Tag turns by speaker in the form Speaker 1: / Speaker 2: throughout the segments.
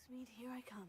Speaker 1: Hogsmeade, here I come.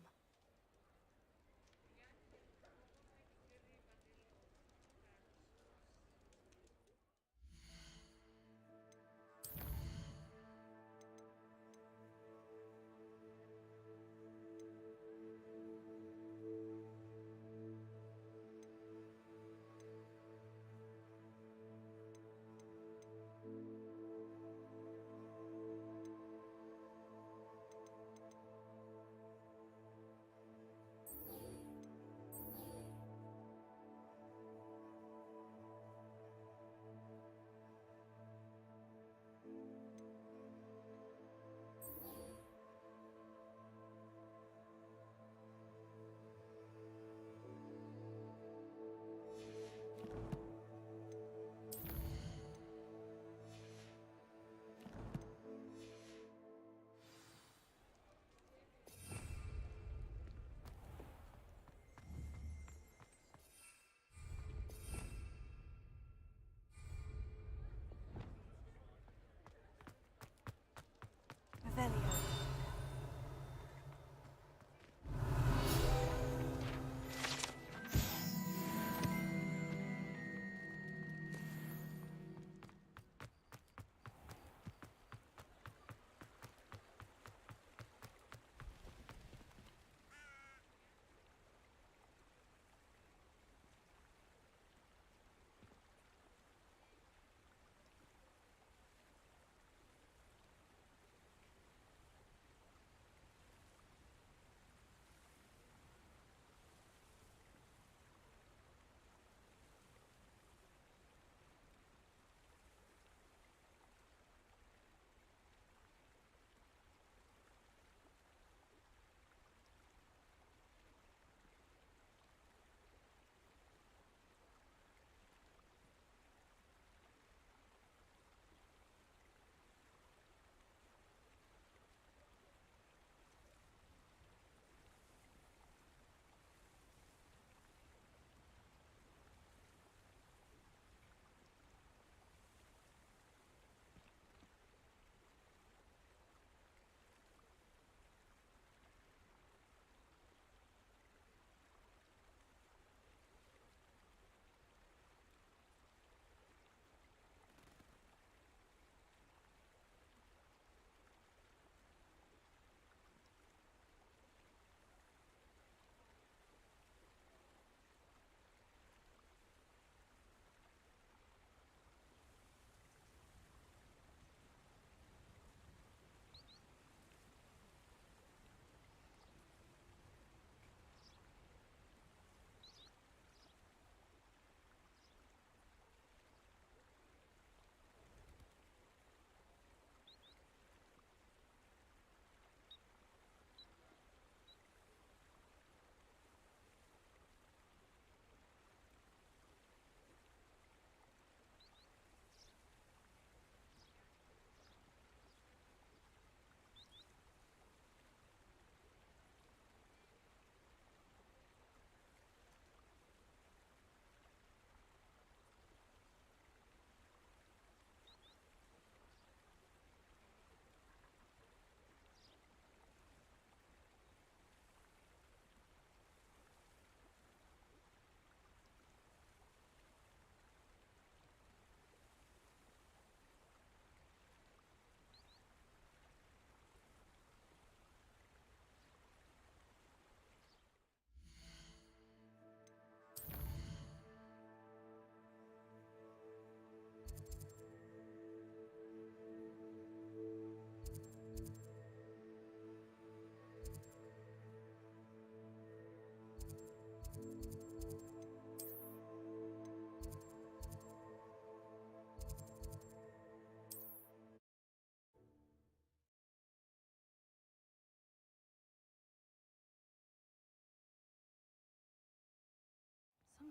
Speaker 1: Revelio.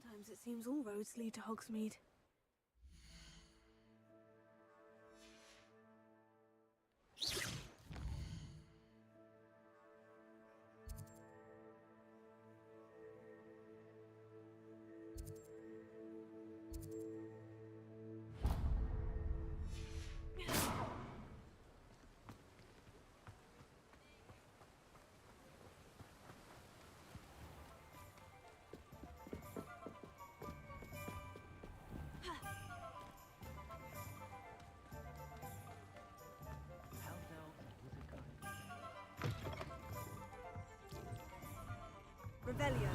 Speaker 1: Sometimes it seems all roads lead to Hogsmeade. Revelio.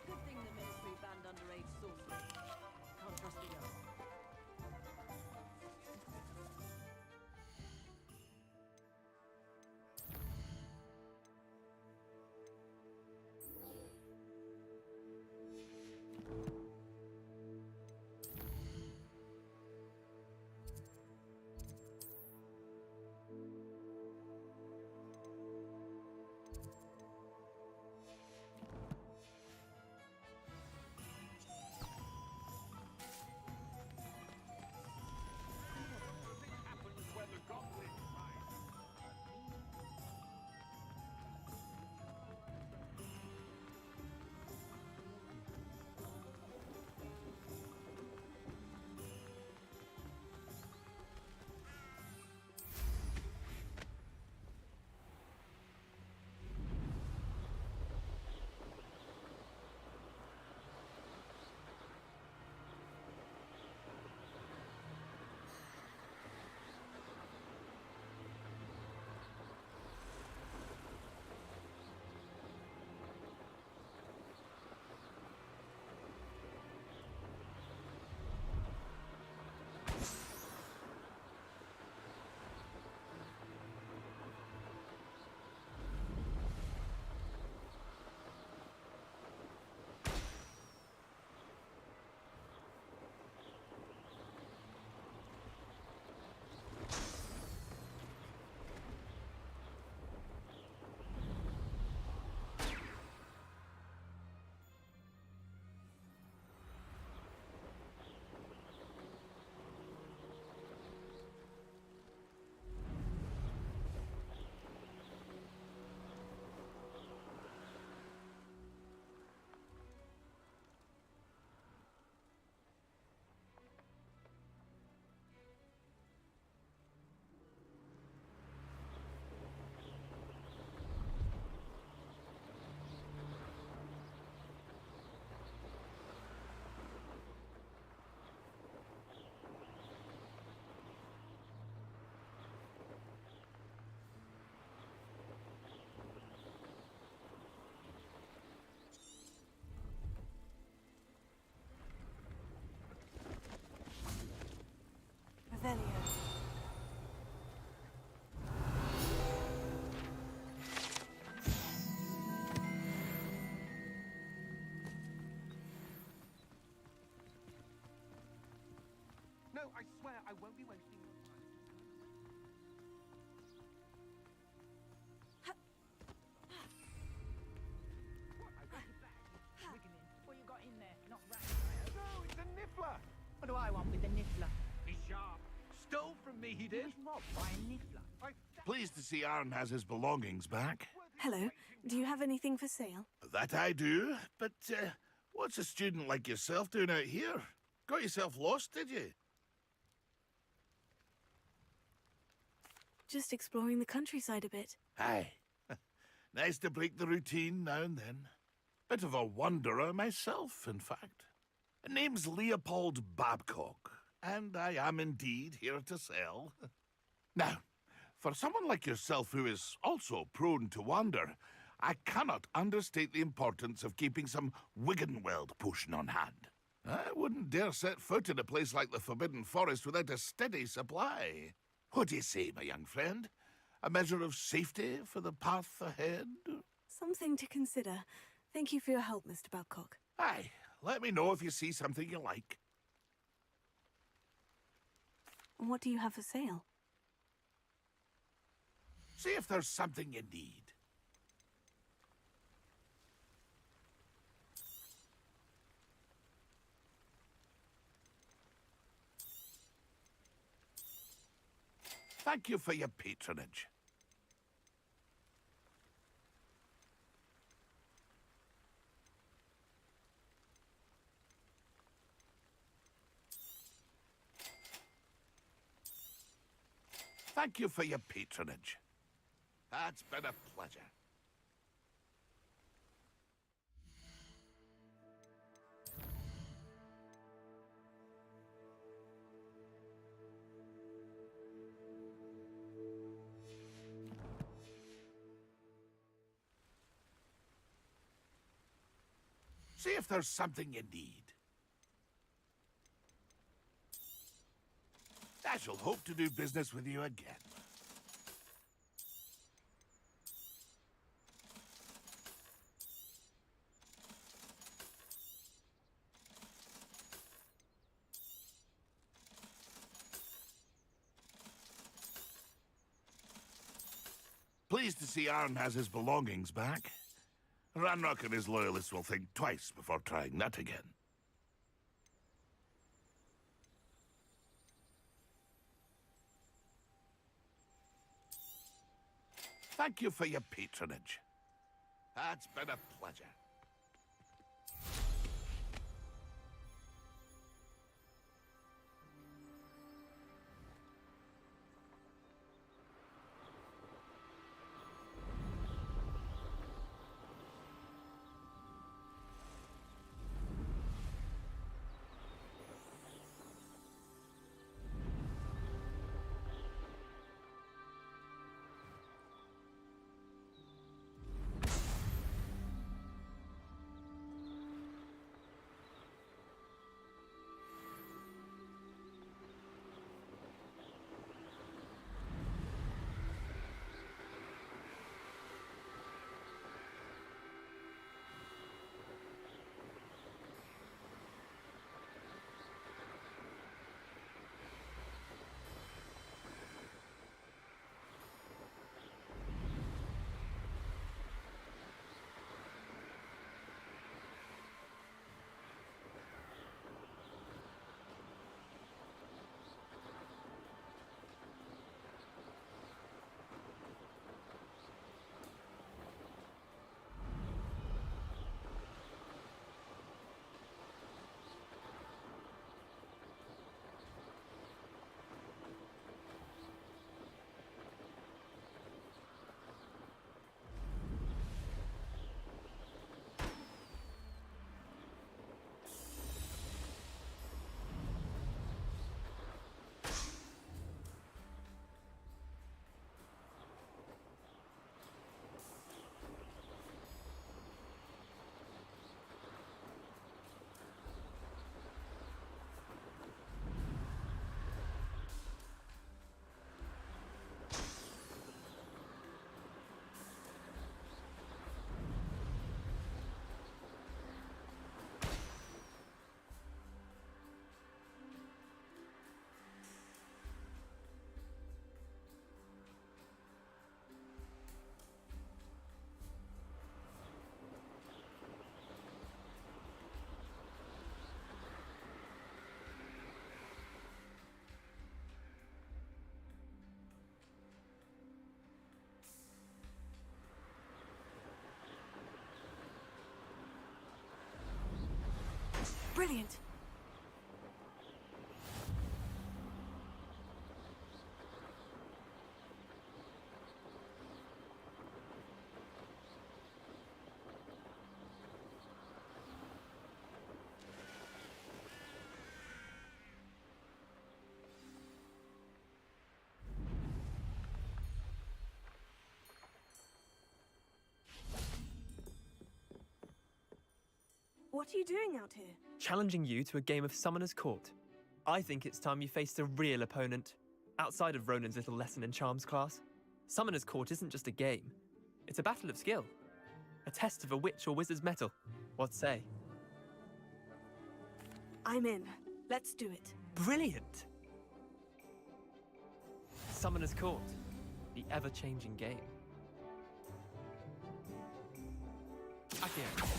Speaker 2: Good thing the Ministry banned underage sorcery. Can't trust the young.
Speaker 1: Revelio.
Speaker 3: No, I swear I won't be wasting your time. What? I got your bag.
Speaker 4: Wiggling. What you got in there? Not right.
Speaker 3: No, it's a niffler.
Speaker 4: What do I want with the niffler?
Speaker 3: Be sharp. Stole from me, he
Speaker 4: He
Speaker 3: did.
Speaker 4: was robbed by a niffler.
Speaker 5: Pleased to see Aaron has his belongings back.
Speaker 1: Hello. Do you have anything for sale?
Speaker 5: That I do, but what's a student like yourself doing out here? Got yourself lost, did you?
Speaker 1: Just exploring the countryside a bit.
Speaker 5: Aye. Nice to break the routine now and then. Bit of a wanderer myself, in fact. Name's Leopold Babcock, and I am indeed here to sell. Now, for someone like yourself who is also prone to wander, I cannot understate the importance of keeping some Wiggenweld potion on hand. I wouldn't dare set foot in a place like the Forbidden Forest without a steady supply. What do you say, my young friend? A measure of safety for the path ahead?
Speaker 1: Something to consider. Thank you for your help, Mr. Babcock.
Speaker 5: Aye, let me know if you see something you like.
Speaker 1: What do you have for sale?
Speaker 5: See if there's something you need. Thank you for your patronage. Thank you for your patronage. It's been a pleasure. See if there's something you need. I shall hope to do business with you again. Pleased to see Arn has his belongings back. Ranrock and his loyalists will think twice before trying that again. Thank you for your patronage. It's been a pleasure.
Speaker 1: Brilliant. What are you doing out here?
Speaker 6: Challenging you to a game of Summoner's Court. I think it's time you faced a real opponent, outside of Ronan's little lesson in charms class. Summoner's Court isn't just a game. It's a battle of skill. A test of a witch or wizard's mettle. What say?
Speaker 1: I'm in. Let's do it.
Speaker 6: Brilliant! Summoner's Court. The ever-changing game. Akio.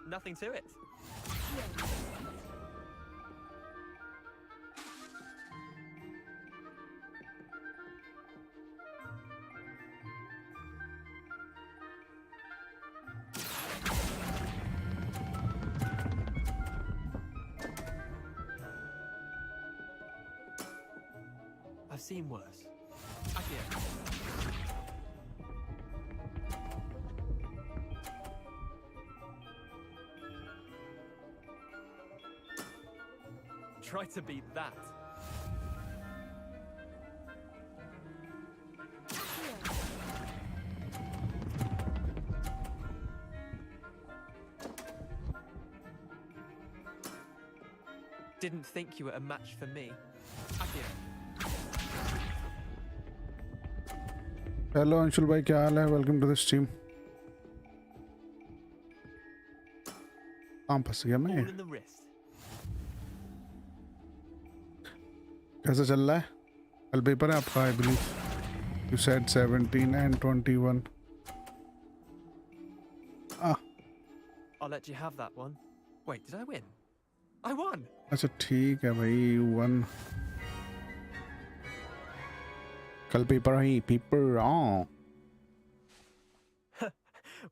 Speaker 6: Nothing to it. I've seen worse. Akio. Try to beat that. Didn't think you were a match for me. Akio.
Speaker 7: Hello Anshul bhai, क्या हाल है? Welcome to the stream. फंस गया मैं.
Speaker 6: All in the wrist.
Speaker 7: कैसा चल रहा है? कल पेपर है आपका, I believe. You said 17 and 21.
Speaker 6: I'll let you have that one. Wait, did I win? I won!
Speaker 7: अच्छा ठीक है भाई, you won. कल पेपर है, paper on.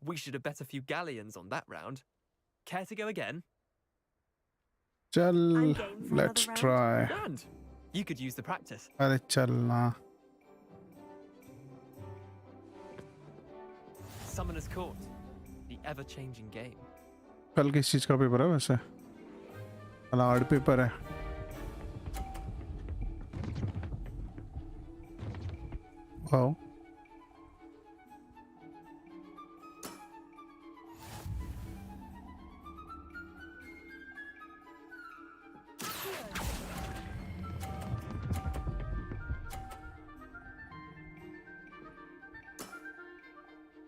Speaker 6: We should have bet a few galleons on that round. Care to go again?
Speaker 7: चल,
Speaker 1: I'm game for
Speaker 7: let's
Speaker 1: another
Speaker 7: try.
Speaker 6: Grand. You could use the practice.
Speaker 7: अरे चलना.
Speaker 6: Summoner's Court. The ever-changing game.
Speaker 7: कल किस चीज का paper है वैसे? कल हार्ड पेपर है. Wow.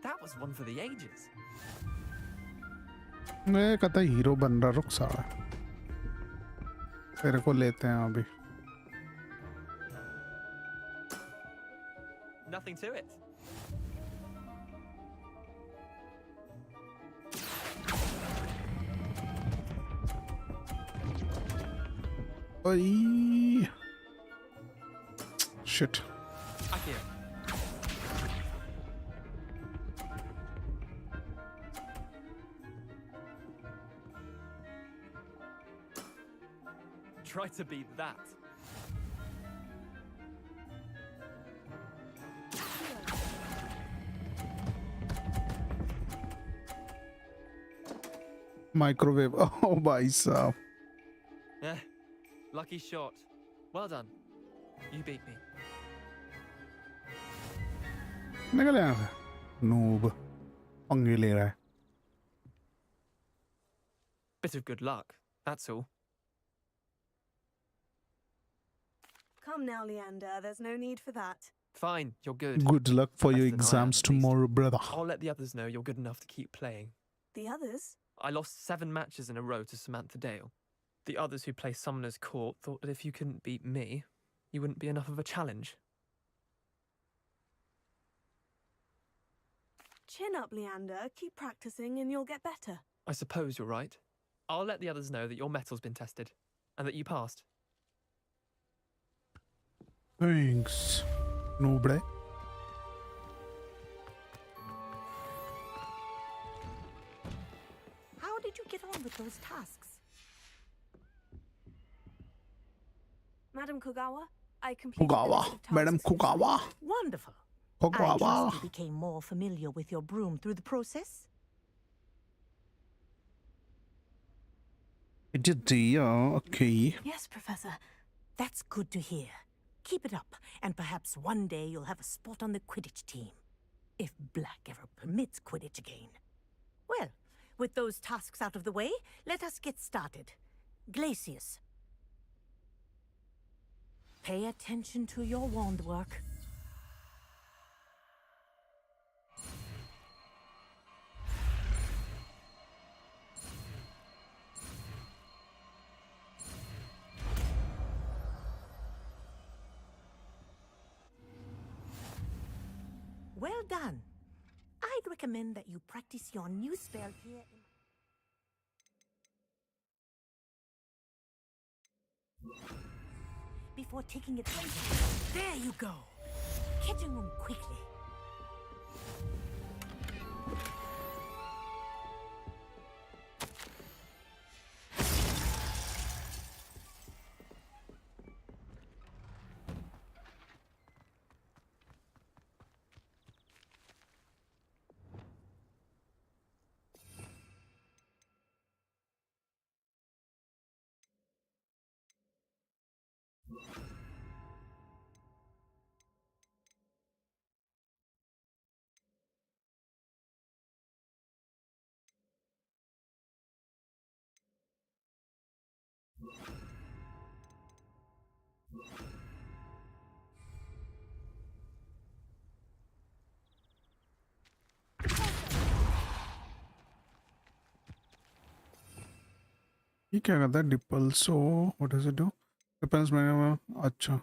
Speaker 6: That was one for the ages.
Speaker 7: मैं कहता हीरो बन रहा, रुक साला. तेरे को लेते हैं अभी.
Speaker 6: Nothing to it.
Speaker 7: ओई. Shit.
Speaker 6: Akio. Try to beat that.
Speaker 7: Microwave. Oh भाई साहब.
Speaker 6: Eh, lucky shot. Well done. You beat me.
Speaker 7: निकल यहाँ से. Noob. पंगे ले रहा है.
Speaker 6: Bit of good luck, that's all.
Speaker 1: Come now, Leander. There's no need for that.
Speaker 6: Fine, you're good.
Speaker 7: Good luck for your
Speaker 6: Better than I am,
Speaker 7: exams
Speaker 6: at least.
Speaker 7: tomorrow, brother.
Speaker 6: I'll let the others know you're good enough to keep playing.
Speaker 1: The others?
Speaker 6: I lost 7 matches in a row to Samantha Dale. The others who play Summoner's Court thought that if you couldn't beat me, you wouldn't be enough of a challenge.
Speaker 1: Chin up, Leander. Keep practicing and you'll get better.
Speaker 6: I suppose you're right. I'll let the others know that your metal's been tested, and that you passed.
Speaker 7: Thanks. Noob.
Speaker 8: How did you get on with those tasks?
Speaker 1: Madam Kogawa, I completed the
Speaker 7: Kogawa.
Speaker 1: list of tasks
Speaker 7: Madam
Speaker 1: for today.
Speaker 8: Wonderful. I
Speaker 7: Kogawa.
Speaker 8: trust you became more familiar with your broom through the process?
Speaker 7: Okay.
Speaker 8: Yes, Professor. That's good to hear. Keep it up, and perhaps one day you'll have a spot on the Quidditch team. If Black ever permits Quidditch again. Well, with those tasks out of the way, let us get started. Glacius. Pay attention to your wand work. Well done. I'd recommend that you practice your new spell here before taking it later. There you go. Catching them quickly.
Speaker 7: ये क्या करता है डिपल so what does it do depends मैंने अच्छा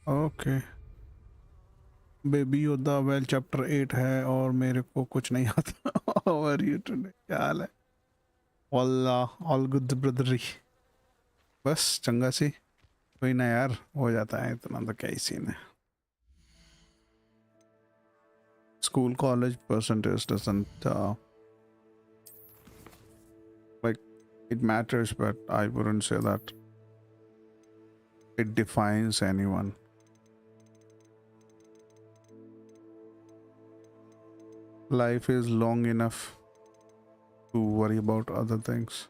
Speaker 7: okay baby योदा well chapter 8 है और मेरे को कुछ नहीं आता हाउ आर यू टुडे क्या हाल है ऑल गुड ब्रदरी बस चंगा सी कोई ना यार हो जाता है इतना तो क्या ही सीन है school college percentage doesn't like it matters but I wouldn't say that it defines anyone. Life is long enough to worry about other things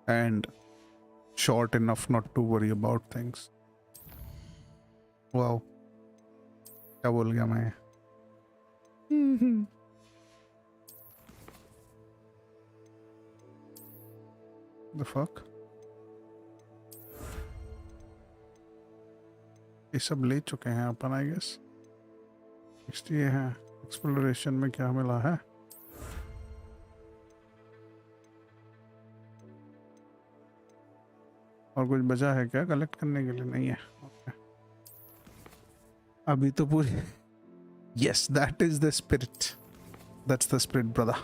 Speaker 7: and short enough not to worry about things. Wow, क्या बोल गया मैं The fuck? ये सब ले चुके हैं अपन I guess next ये है एक्सप्लोरेशन में क्या मिला है और कुछ बचा है क्या कलेक्ट करने के लिए नहीं है okay. अभी तो पूरी yes that is the spirit that's the spirit brother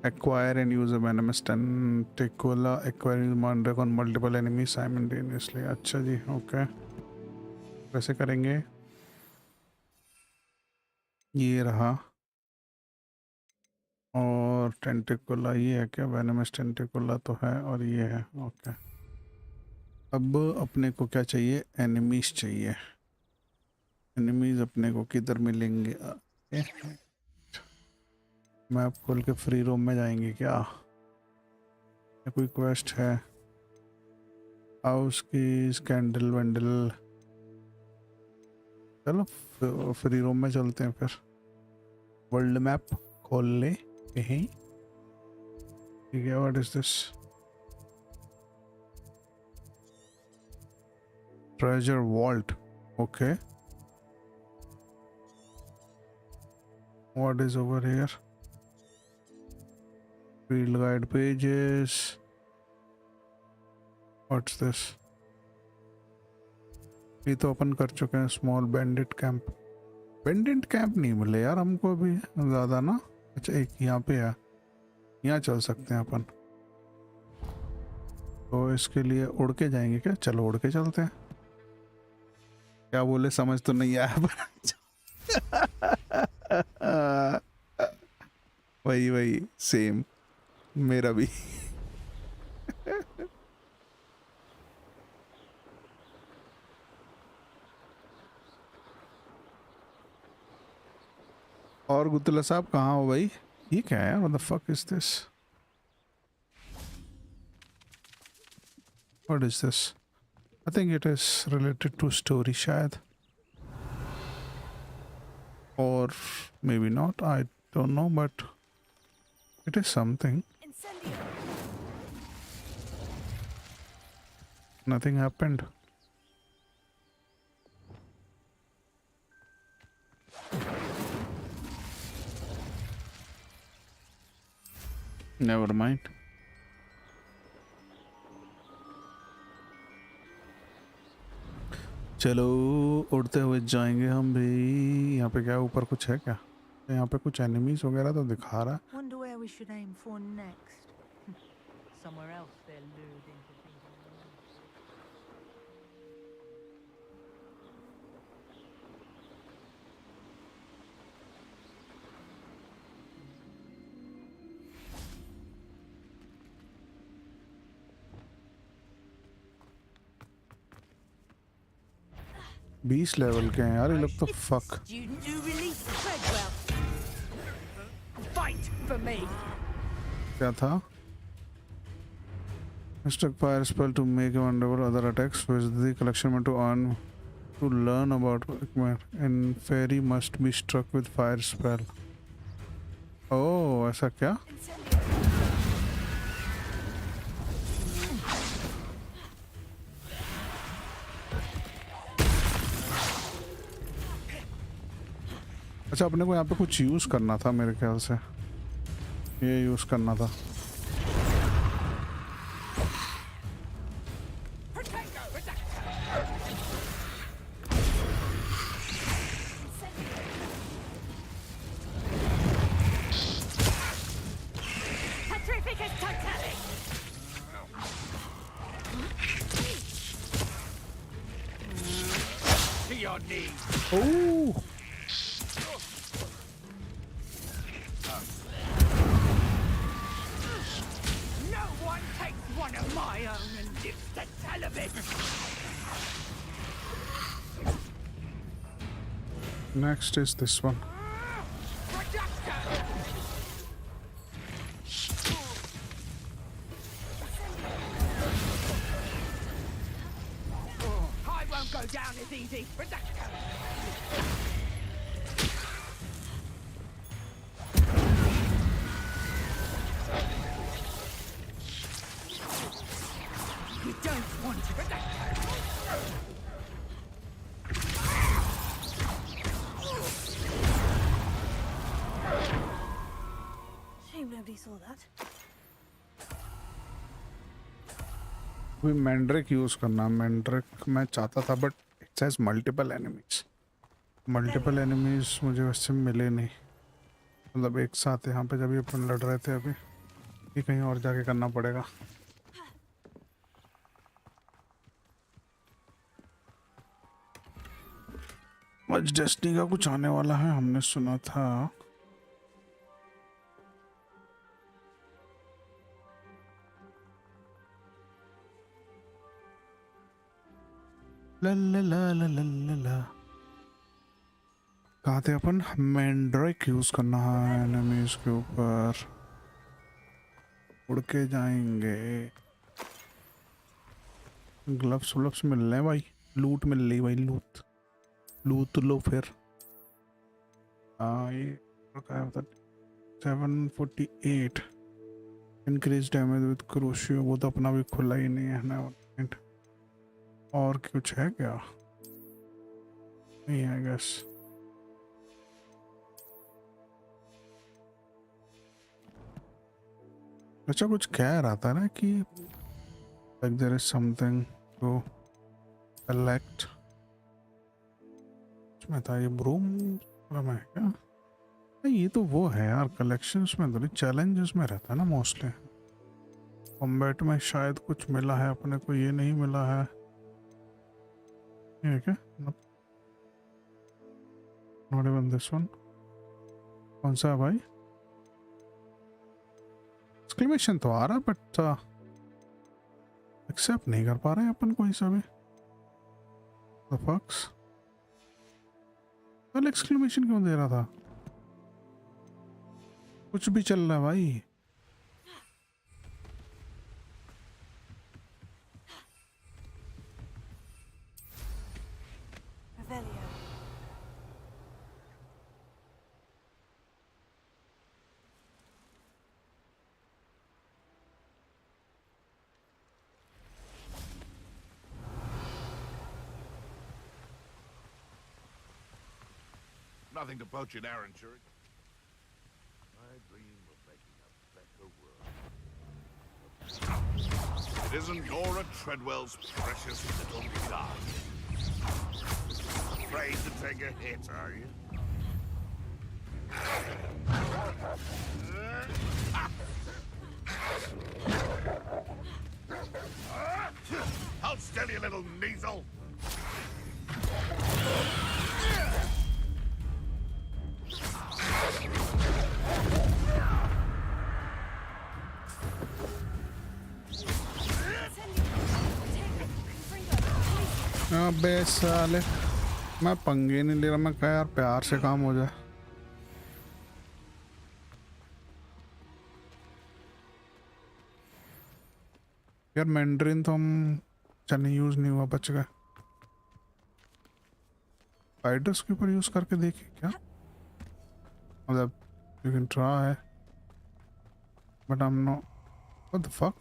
Speaker 7: acquire and use a venomous tentacle acquire mandrake on multiple enemies simultaneously अच्छा जी ओके कैसे करेंगे ये रहा और टेंटिकुला ये है क्या वेनमस टेंटिकुला तो है और ये है ओके अब अपने को क्या चाहिए एनिमीज चाहिए एनिमीज अपने को किधर मिलेंगे मैप खोल के फ्री रूम में जाएंगे क्या या कोई क्वेस्ट है हाउस की कैंडल वैंडल चलो फ्री रूम में चलते हैं फिर वर्ल्ड मैप खोल ले कहीं ठीक है what is this treasure vault okay what is over here field guide pages what's this ये तो अपन कर चुके हैं स्मॉल बैंडिट कैंप नहीं मिले यार हमको अभी ज़्यादा ना अच्छा एक यहाँ पे है यहाँ चल सकते हैं अपन तो इसके लिए उड़ के जाएंगे क्या चलो उड़ के चलते हैं क्या बोले समझ तो नहीं आया वही सेम मेरा भी और गुत्तला साहब कहाँ हो भाई? ये क्या है? What the fuck is this? What is this? I think it is related to story शायद, or maybe not. I don't know, but it is something.
Speaker 1: Incendio!
Speaker 7: Nothing happened. Never mind. चलो उड़ते हुए जाएंगे हम भी। यहाँ पे क्या ऊपर कुछ है क्या? यहाँ पे कुछ एनिमीज वगैरह तो दिखा रहा है।
Speaker 4: Wonder where we should aim for next. Somewhere else they're lured into thinking.
Speaker 7: बीस लेवल के हैं यार ये लोग तो। Fuck
Speaker 2: Student new release Treadwell. Fight for me.
Speaker 7: क्या था? Struck fire spell to make him unable other attacks. Visit the collection to earn to learn about and fairy must be struck with fire spell. Oh, ऐसा क्या? अच्छा अपने को यहाँ पे कुछ यूज करना था मेरे ख्याल से, ये यूज करना था। Oh!
Speaker 4: No one takes one of my own and lives to tell of it.
Speaker 7: Next is this one.
Speaker 4: I won't go down as easy. You don't want to.
Speaker 1: Shame nobody saw that.
Speaker 7: अभी मैंड्रिक use करना। मैंड्रिक मैं चाहता था but it says multiple enemies. Multiple enemies मुझे वैसे मिले नहीं, मतलब एक साथ यहाँ पे जब ये अपन लड़ रहे थे। अभी ये कहीं और जाके करना पड़ेगा। आज डेस्टिनी का कुछ आने वाला है हमने सुना था। ला ला ला ला ला ला ला। कहाँ थे अपन? मैंड्रिक यूज करना है एनिमीज के ऊपर। उड़ के जाएंगे। ग्लव्स व्लव्स मिल रहे हैं भाई, लूट मिल रही भाई, लूट लूट लो फिर। हाँ ये क्या है बता? 748 इंक्रीज डैमेज विद क्रोशियो, वो तो अपना भी खुला ही नहीं है ना। और कुछ है क्या? नहीं आई गेस। अच्छा कुछ कह रहा था ना कि like there is something to collect। इसमें था ये ब्रूम में क्या? नहीं ये तो वो है यार, कलेक्शंस में तो नहीं, चैलेंजेस में रहता है ना मोस्टली। कॉम्बैट में शायद कुछ मिला है अपने को, ये नहीं मिला है। ये क्या? Not even this one. कौन सा है भाई? एक्सक्लेमेशन तो आ रहा है बट एक्सेप्ट नहीं कर पा रहे हैं अपन कोई सा भी। द फक्स? कल एक्सक्लेमेशन क्यों दे रहा था? कुछ भी चल रहा है भाई.
Speaker 1: Revelio.
Speaker 5: Nothing to poach in Arranchurch. I dream of making a better world. It isn't Nora Treadwell's precious little dog. Afraid to take a hit, are you? Hold still, you little measle!
Speaker 7: अबे साले मैं पंगे नहीं ले रहा. मैं कहा यार प्यार से काम हो जाए. यार मैंड्रिन तो हम चने यूज नहीं हुआ, बच गए. स्पाइडर्स के ऊपर यूज करके देखे क्या? मतलब you can try but I am not. What the fuck?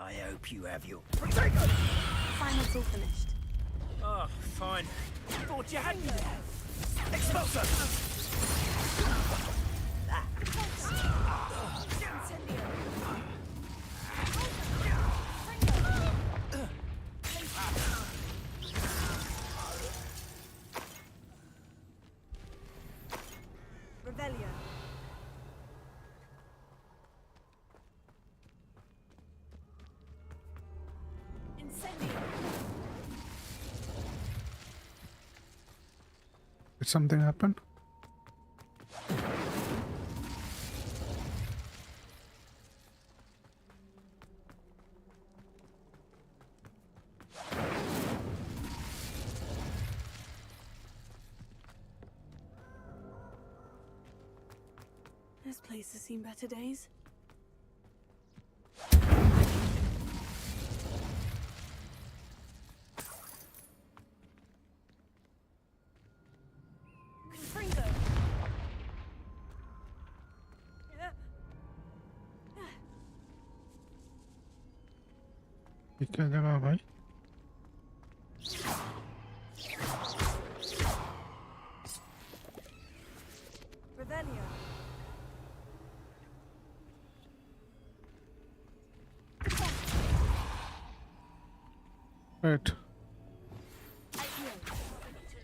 Speaker 9: I hope you have your...
Speaker 1: Finals all finished.
Speaker 9: Oh, fine. Thought you had me there. Expulsor!
Speaker 1: Revelio. Incendio.
Speaker 7: Did something happen?
Speaker 1: This place has seen better days. Confringo.
Speaker 7: ये क्या जगह है भाई?
Speaker 1: Revelio.
Speaker 7: Right.
Speaker 8: To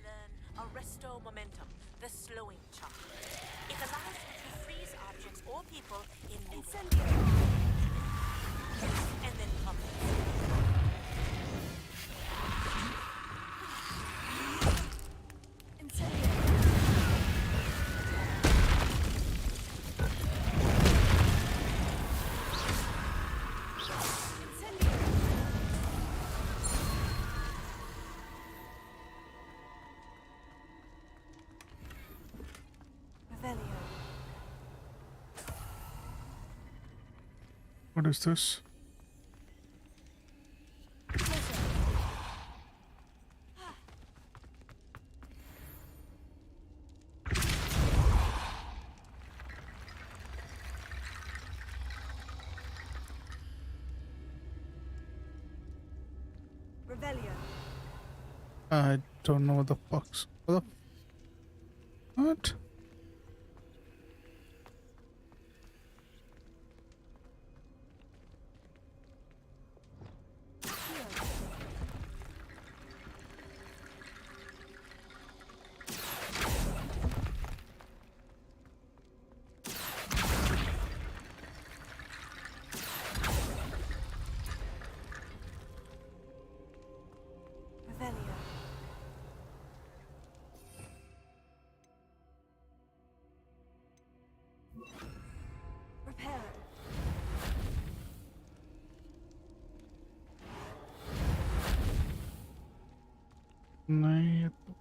Speaker 8: learn Arresto Momentum, the slowing charm. It allows you to freeze objects or people in mid-way. And then pump
Speaker 1: Incendio. Incendio. Revelio.
Speaker 7: What is this?
Speaker 1: Revelio.
Speaker 7: I don't know what the fuck's. What?
Speaker 1: Revelio.
Speaker 7: नहीं ये तो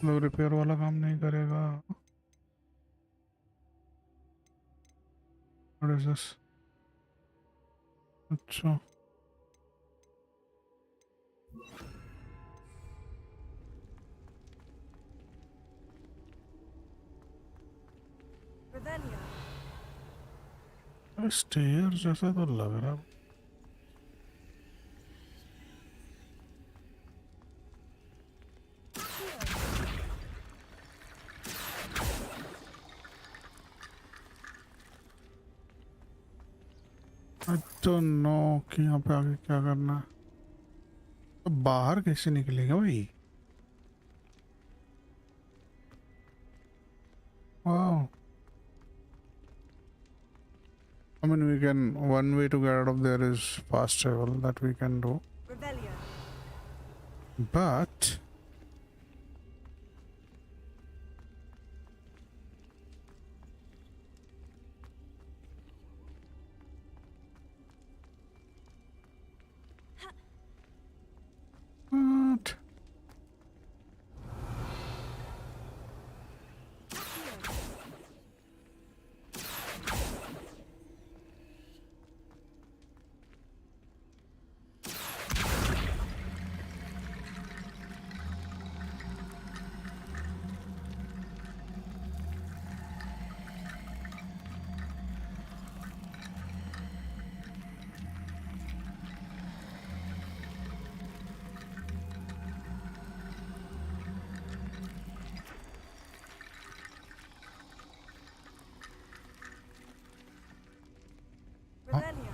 Speaker 7: मतलब repair वाला काम नहीं करेगा. What is this? अच्छा.
Speaker 1: Revelio.
Speaker 7: Stair जैसा तो लग रहा. I don't know कि यहाँ पे आगे क्या करना है. तो बाहर कैसे निकलेगा भाई? Wow. I mean, we can. One way to get out of there is fast travel that we can do.
Speaker 1: Revelio.
Speaker 7: But what?
Speaker 1: Revelio.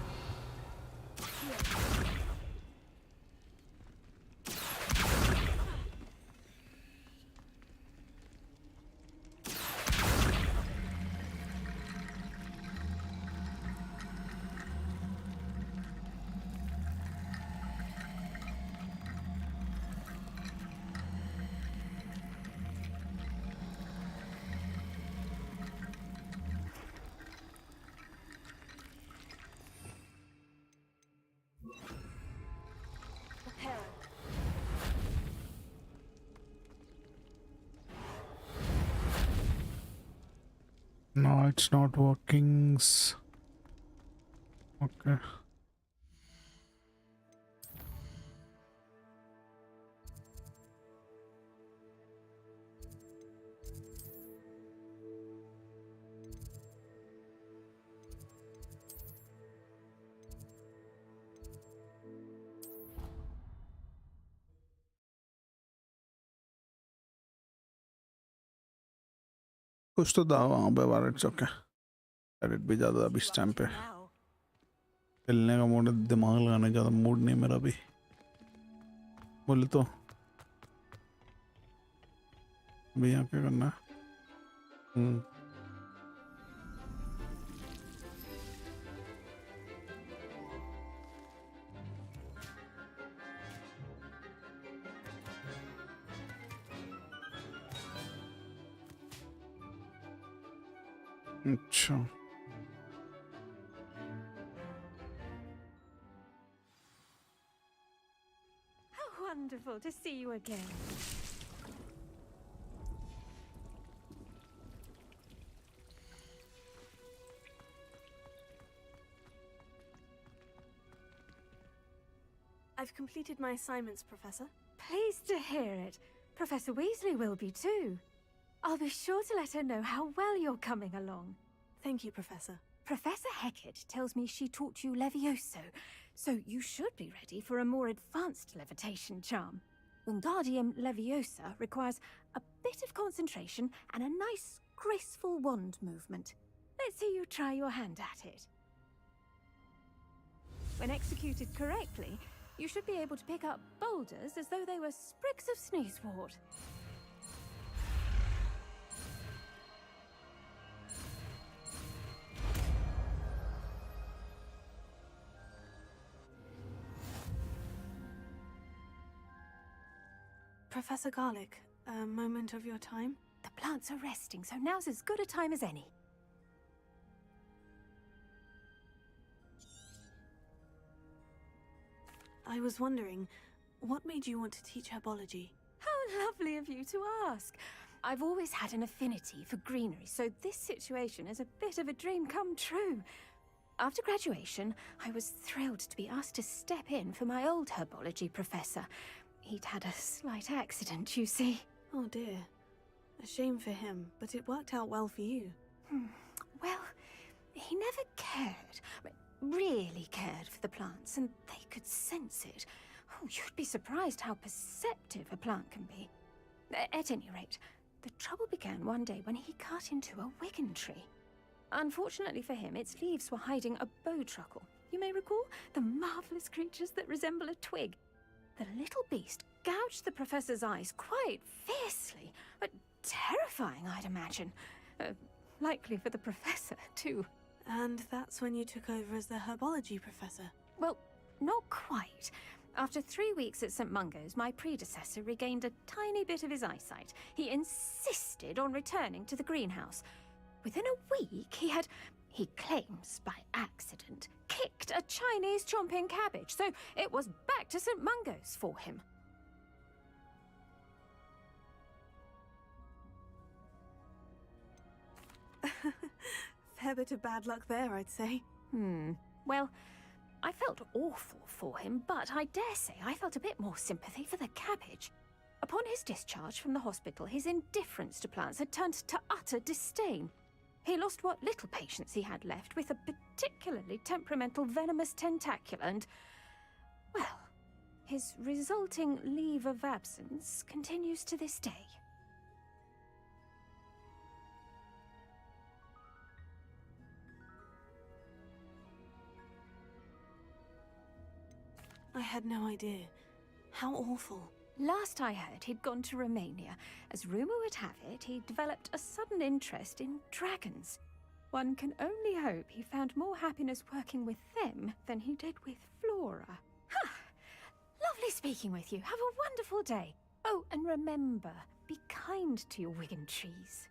Speaker 1: Prepare.
Speaker 7: No, it's not working. Okay. कुछ तो था वहाँ पे बार. It's okay. एडिट भी ज़्यादा अभी इस time पे
Speaker 1: Now.
Speaker 7: खेलने का मूड, दिमाग लगाने ज़्यादा मूड नहीं मेरा भी. बोले तो भैया क्या करना है? अच्छा.
Speaker 1: How wonderful to see you again. I've completed my assignments, Professor.
Speaker 10: Pleased to hear it. Professor Weasley will be too. I'll be sure to let her know how well you're coming along.
Speaker 1: Thank you, Professor.
Speaker 10: Professor Hecat tells me she taught you Levioso, so you should be ready for a more advanced levitation charm. Wingardium Leviosa requires a bit of concentration and a nice, graceful wand movement. Let's see you try your hand at it. When executed correctly, you should be able to pick up boulders as though they were sprigs of sneezewort.
Speaker 1: Professor Garlick, a moment of your time?
Speaker 10: The plants are resting, so now's as good a time as any.
Speaker 1: I was wondering, what made you want to teach herbology?
Speaker 10: How lovely of you to ask. I've always had an affinity for greenery, so this situation is a bit of a dream come true. After graduation, I was thrilled to be asked to step in for my old herbology professor. He'd had a slight accident, you see.
Speaker 1: Oh dear. A shame for him, but it worked out well for you.
Speaker 10: Well, he never cared, really cared for the plants, and they could sense it. Oh, you'd be surprised how perceptive a plant can be. At any rate, the trouble began one day when he cut into a wigan tree. Unfortunately for him, its leaves were hiding a bowtruckle. You may recall the marvelous creatures that resemble a twig. The little beast gouged the professor's eyes quite fiercely, but terrifying, I'd imagine. Likely for the professor, too.
Speaker 1: And that's when you took over as the herbology professor?
Speaker 10: Well, not quite. After 3 weeks at St. Mungo's, my predecessor regained a tiny bit of his eyesight. He insisted on returning to the greenhouse. Within a week, he claims by accident, kicked a Chinese chomping cabbage, so it was back to St. Mungo's for him.
Speaker 1: Fair bit of bad luck there, I'd say.
Speaker 10: Well, I felt awful for him, but I dare say I felt a bit more sympathy for the cabbage. Upon his discharge from the hospital, his indifference to plants had turned to utter disdain. He lost what little patience he had left with a particularly temperamental venomous tentacula and, well, his resulting leave of absence continues to this day.
Speaker 1: I had no idea. How awful.
Speaker 10: Last I heard, he'd gone to Romania. As rumour would have it, he developed a sudden interest in dragons. One can only hope he found more happiness working with them than he did with Flora. Lovely speaking with you. Have a wonderful day. Oh, and remember, be kind to your wigan trees.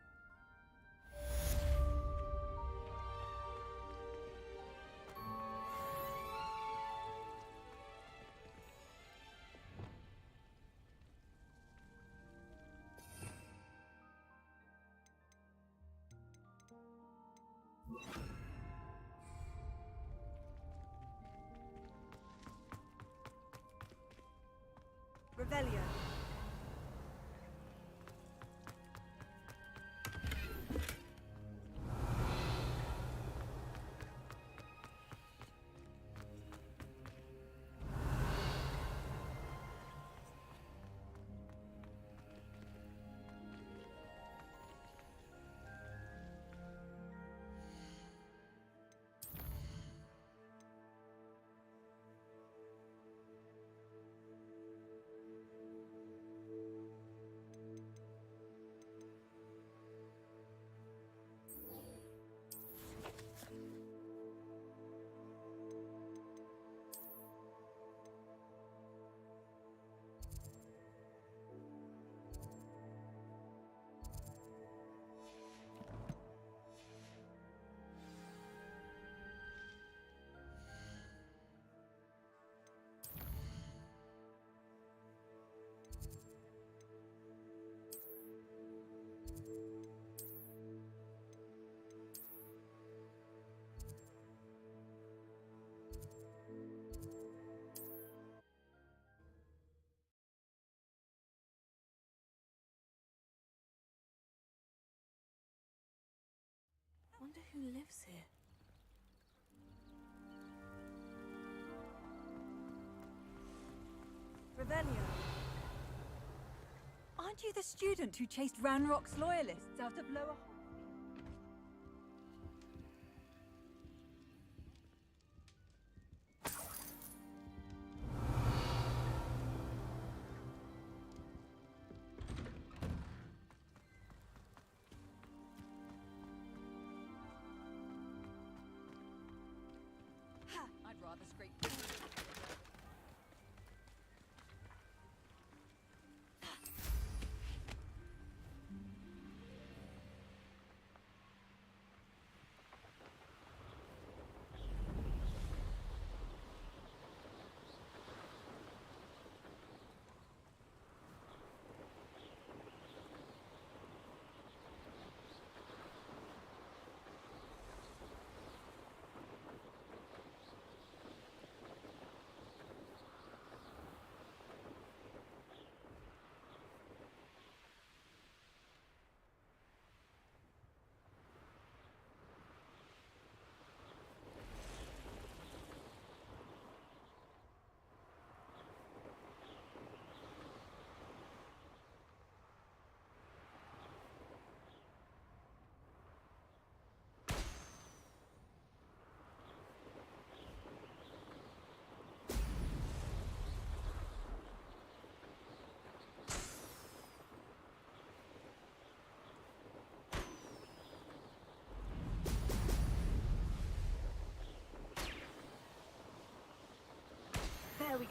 Speaker 2: Revelio.
Speaker 1: Wonder who lives here.
Speaker 2: Revelio.
Speaker 4: Aren't you the student who chased Ranrock's loyalists out of Lower... I'd rather scrape...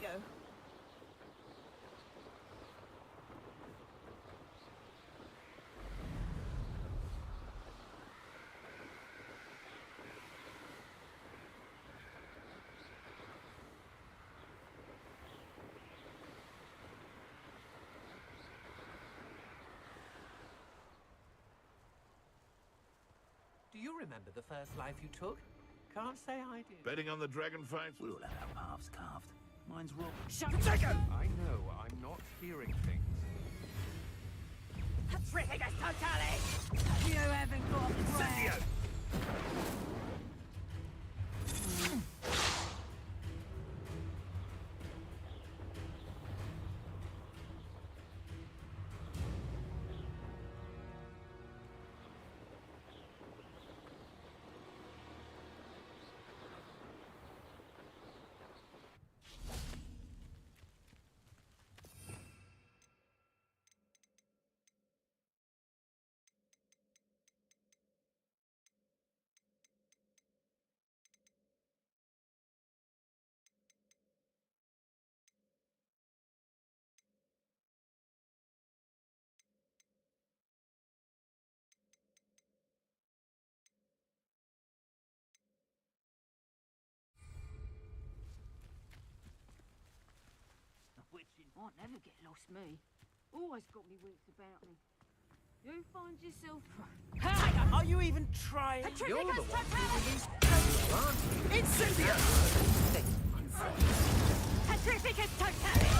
Speaker 1: go.
Speaker 9: Do you remember the first life you took? Can't say I did.
Speaker 5: Betting on the dragon fight?
Speaker 11: We all have our paths carved. Mine's wrong.
Speaker 9: Shut up!
Speaker 3: I know, I'm not hearing things.
Speaker 2: Triggers totally! You haven't got
Speaker 9: Incendio!
Speaker 2: I'll never get lost, me. Always got me wits about me. You find yourself...
Speaker 9: Hey, are you even trying? You're the one who released Incendio!
Speaker 2: Petrificus totalis!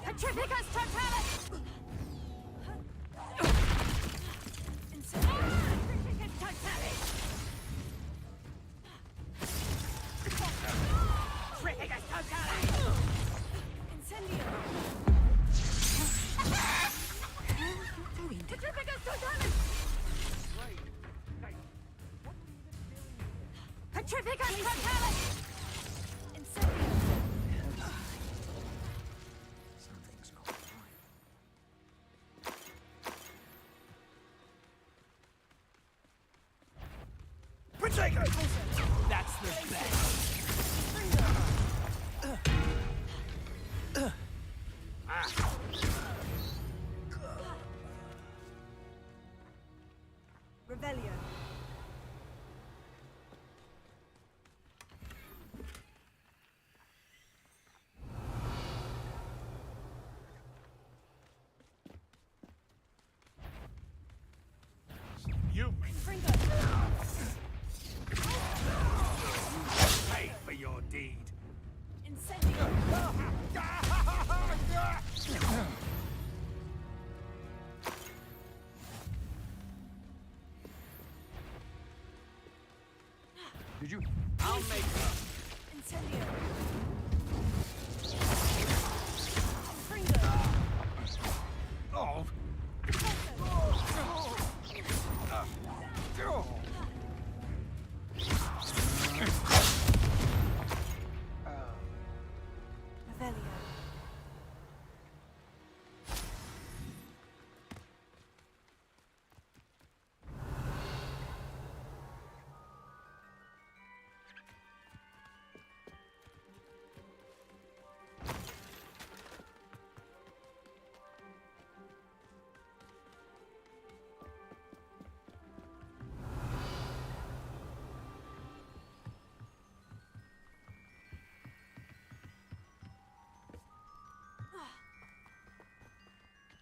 Speaker 2: Petrificus totalis! Petrificus totalis!
Speaker 11: Something's not right.
Speaker 9: Protego! That's the best.
Speaker 1: Revelio.
Speaker 5: You
Speaker 9: Pay for your deed.
Speaker 3: Did you?
Speaker 9: I'll make her.
Speaker 1: Incendio.
Speaker 3: Oh!
Speaker 1: Revelio.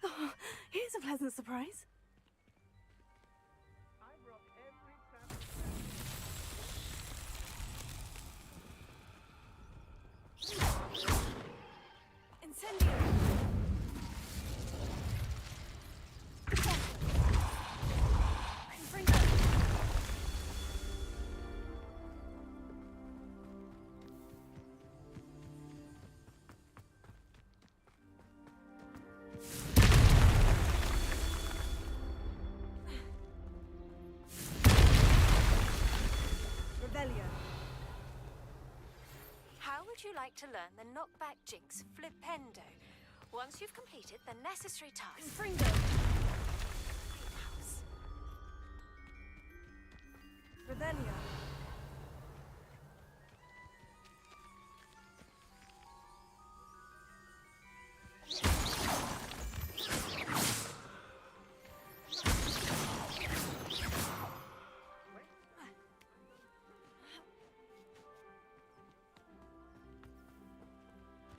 Speaker 1: Oh, here's a pleasant surprise.
Speaker 3: I brought every travel...
Speaker 1: Incendio. Revelio.
Speaker 10: How would you like to learn the knockback jinx flipendo? Once you've completed the necessary tasks.
Speaker 1: Fringo.
Speaker 10: House.
Speaker 1: Revelio.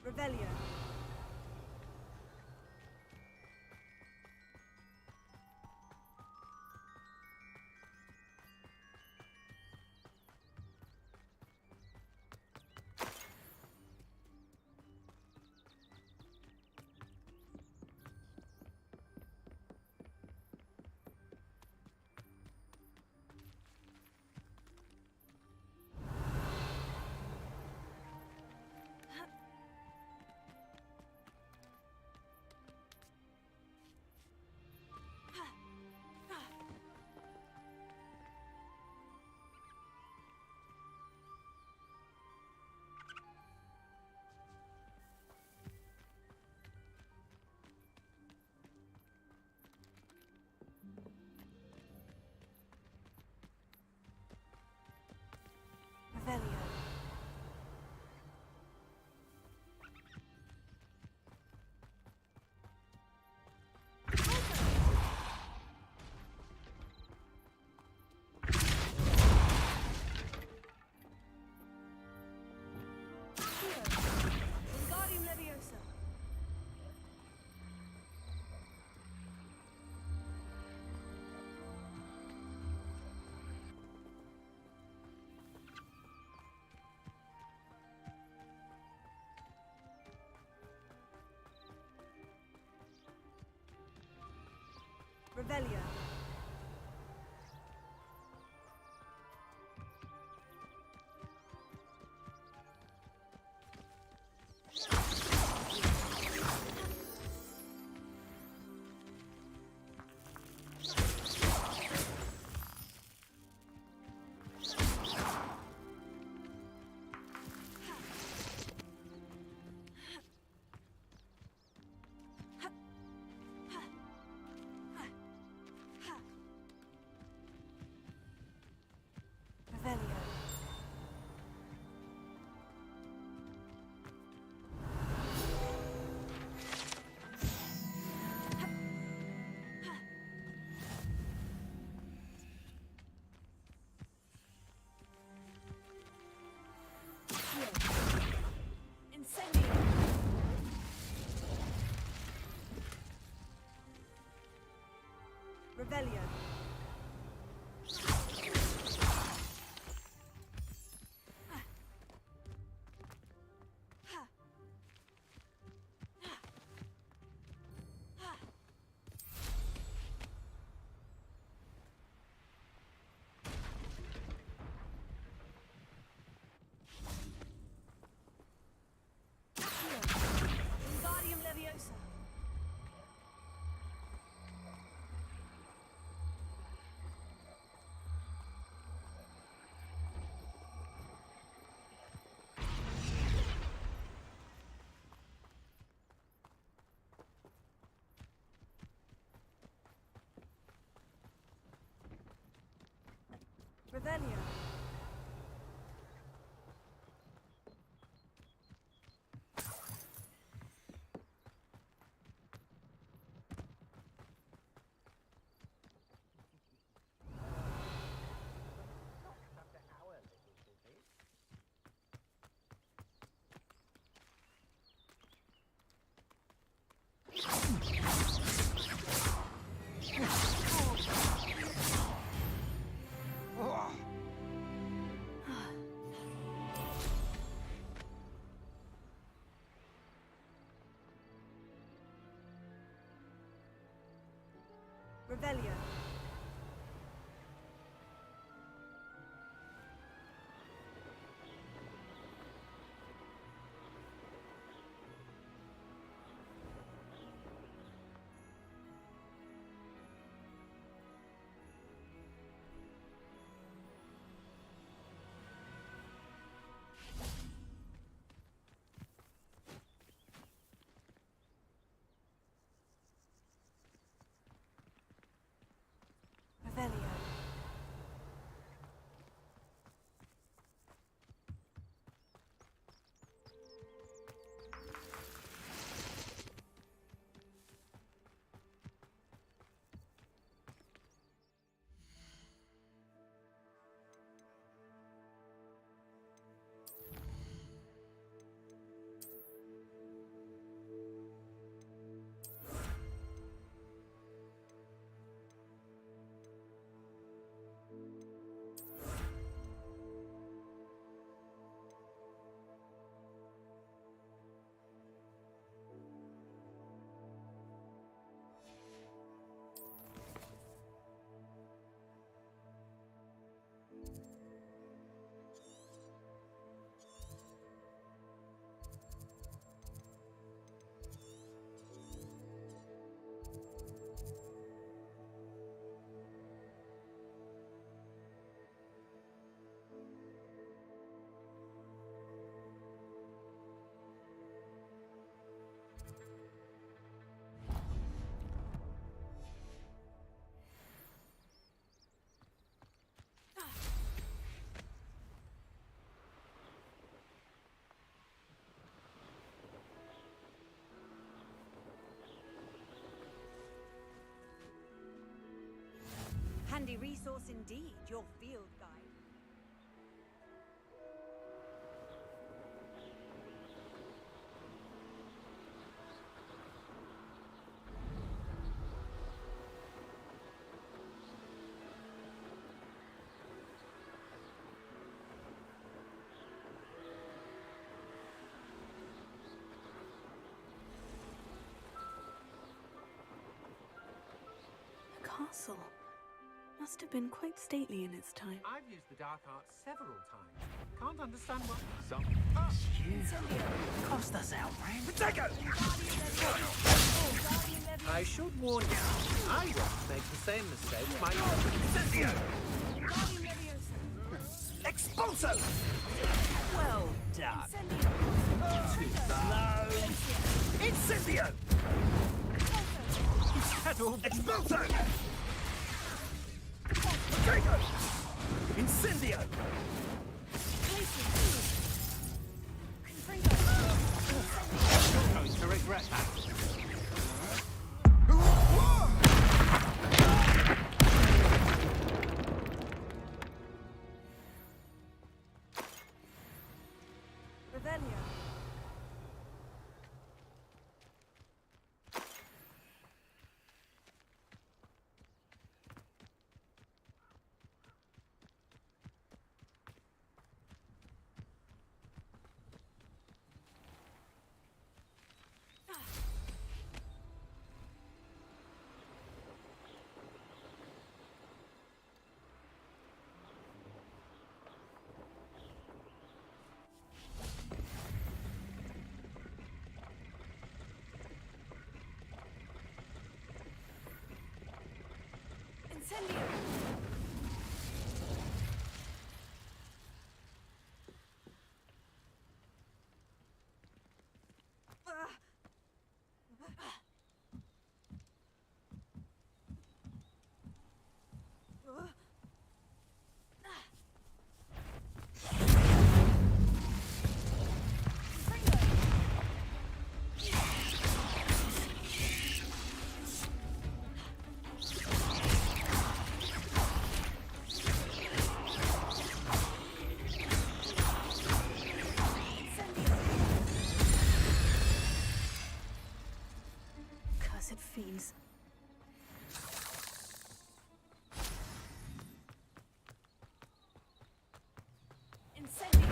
Speaker 1: Revelio. Revelio. Wingardium Leviosa. Revelio. Revelio. Incendio. Revelio. Wingardium Leviosa. Revelio. Revelio.
Speaker 12: Handy resource indeed, your field guide.
Speaker 1: The castle must have been quite stately in its time.
Speaker 9: I've used the dark arts several times. Can't understand what...
Speaker 11: Cost us out, man.
Speaker 9: Potato! I should warn you, I won't make the same mistake my... Incendio! Expulso! Well done. Too slow. Incendio! Expulso! Potato! Incendio!
Speaker 11: Going to regret that.
Speaker 1: Revelio. Incendio! Cursed fiends. Incendio!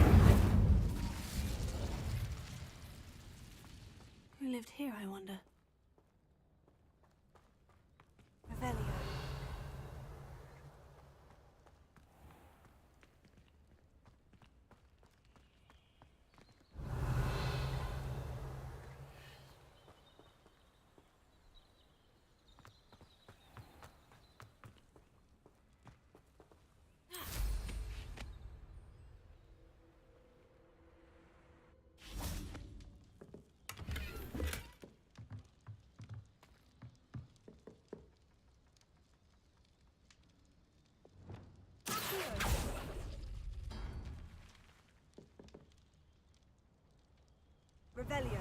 Speaker 1: Who lived here, I wonder? Revelio. Revelio.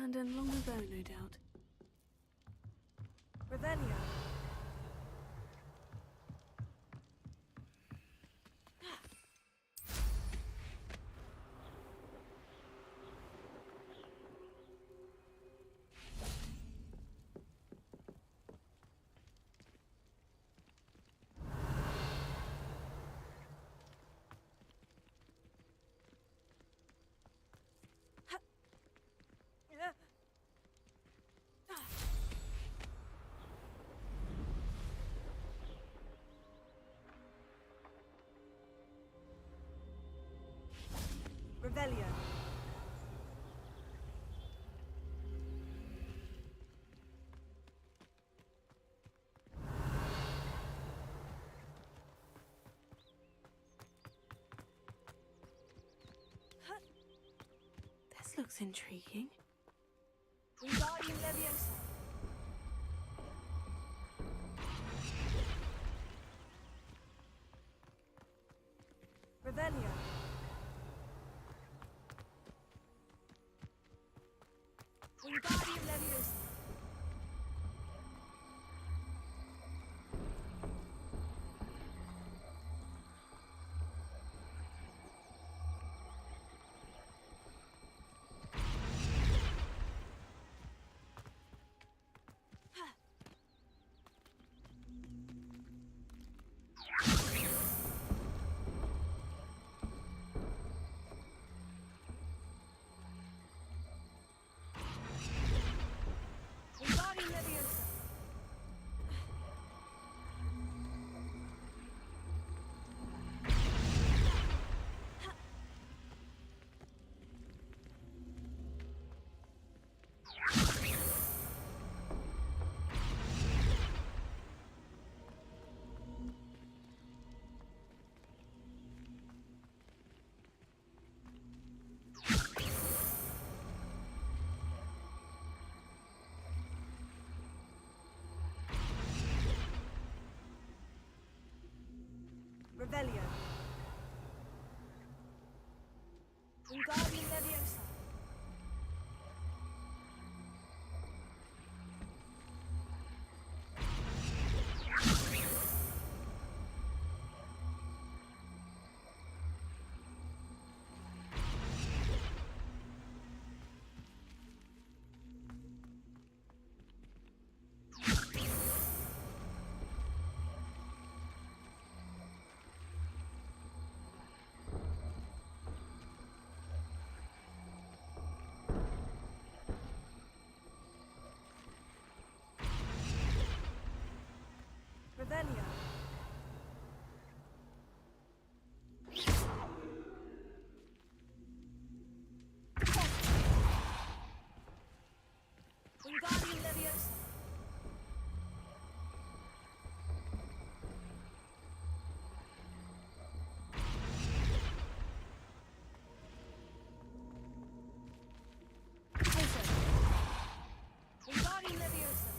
Speaker 1: Abandoned long ago, no doubt.
Speaker 12: Revelio. Revelio.
Speaker 1: This looks intriguing.
Speaker 12: Wingardium Leviosa. Revelio. Wingardium Leviosa. Wingardium Leviosa. Revelio. Wingardium Leviosa. Revelio. Wingardium Leviosa. Wingardium Leviosa. Wingardium Leviosa.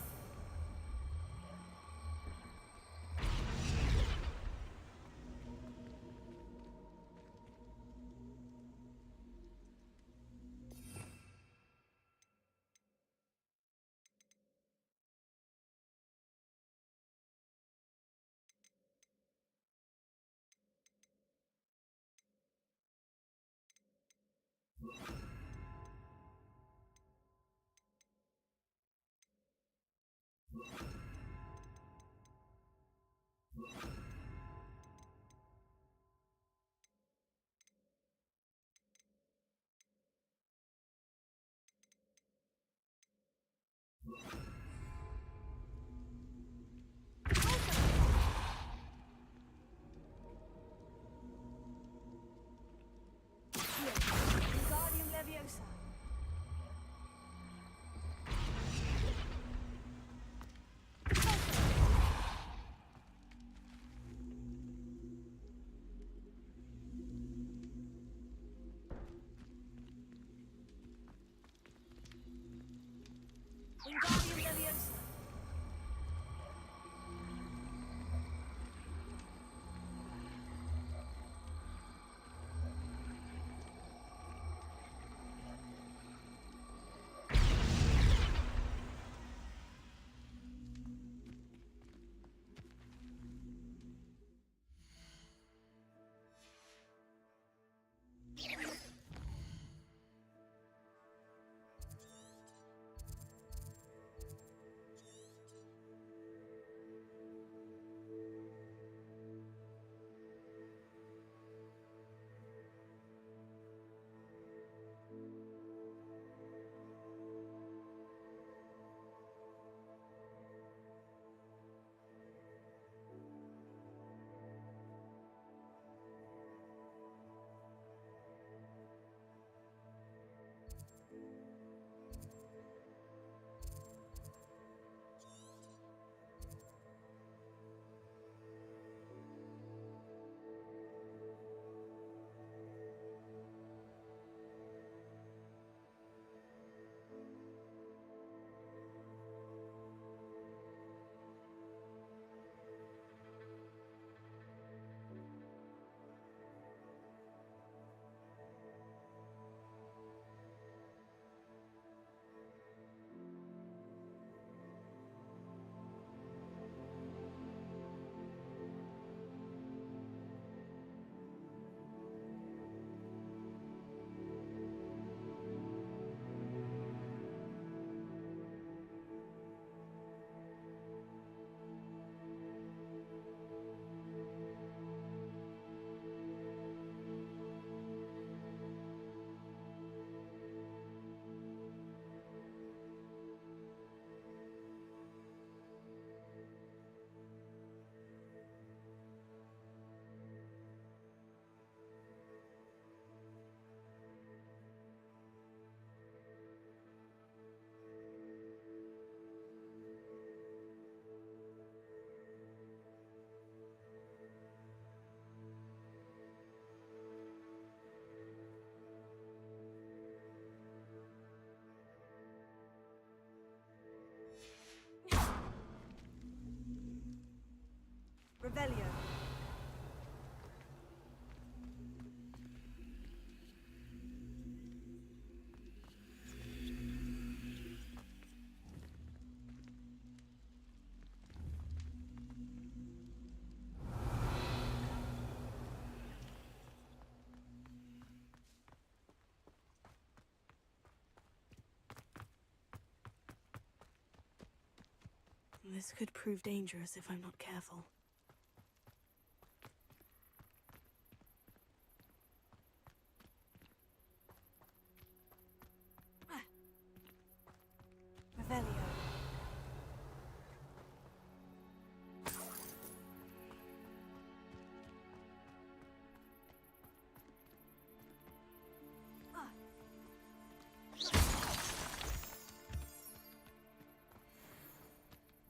Speaker 1: This could prove dangerous if I'm not careful. Revelio.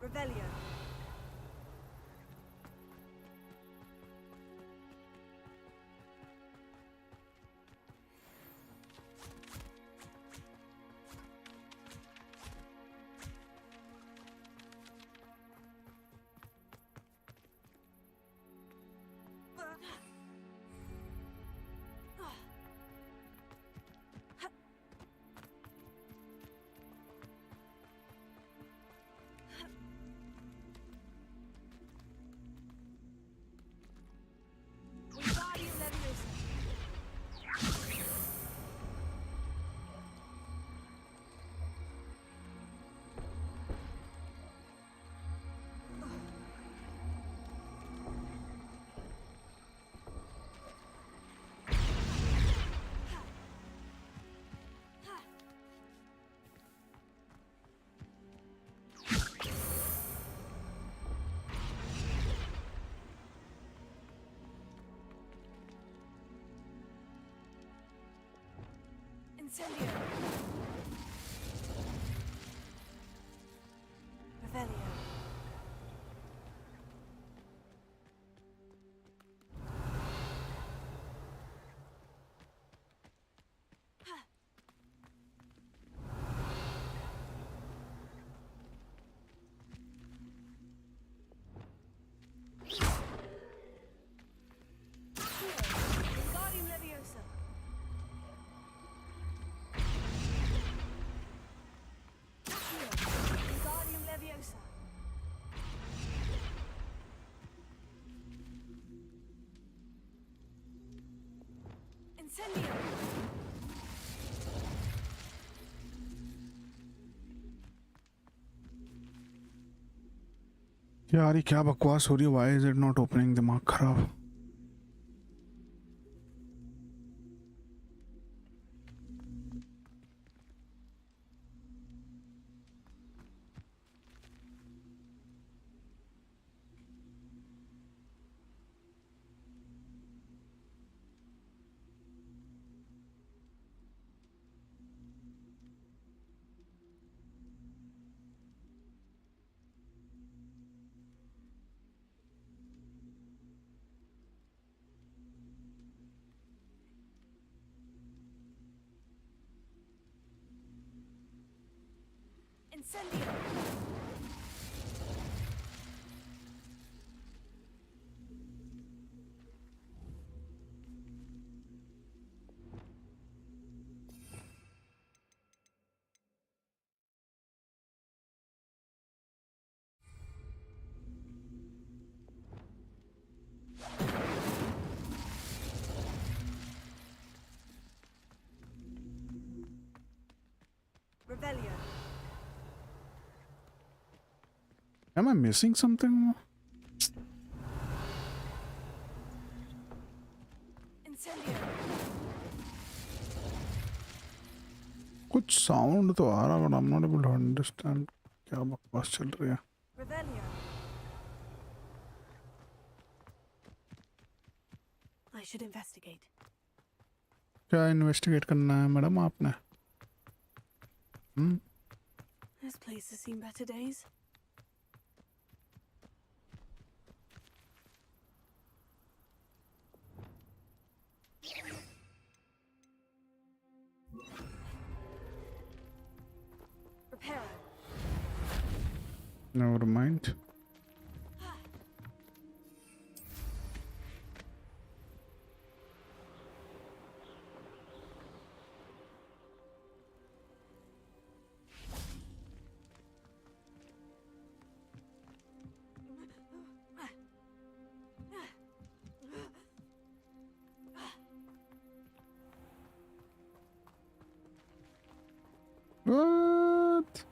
Speaker 1: Revelio. Wingardium Leviosa. Incendio. Revelio. Wingardium Leviosa. Wingardium Leviosa. Incendio.
Speaker 7: यार ये क्या बकवास हो रही है? Why is it not opening? दिमाग खराब.
Speaker 1: Incendio. Revelio.
Speaker 7: Am I missing something?
Speaker 1: Incendio.
Speaker 7: कुछ साउंड तो आ रहा है, but I'm not able to understand क्या बकवास चल रही है.
Speaker 1: Revelio. I should investigate.
Speaker 7: क्या इन्वेस्टिगेट करना है मैडम आपने?
Speaker 1: This place has seen better days. Reparo.
Speaker 7: Never mind. What?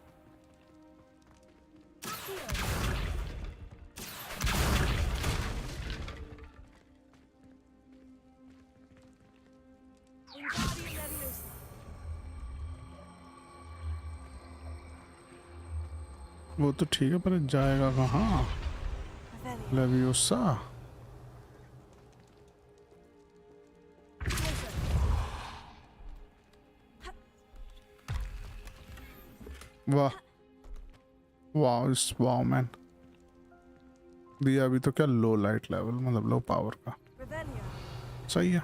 Speaker 7: वो तो ठीक है पर जाएगा कहाँ? लेवियोसा वाह वाह मैन दिया अभी तो क्या लो लाइट लेवल मतलब लो पावर का सही है।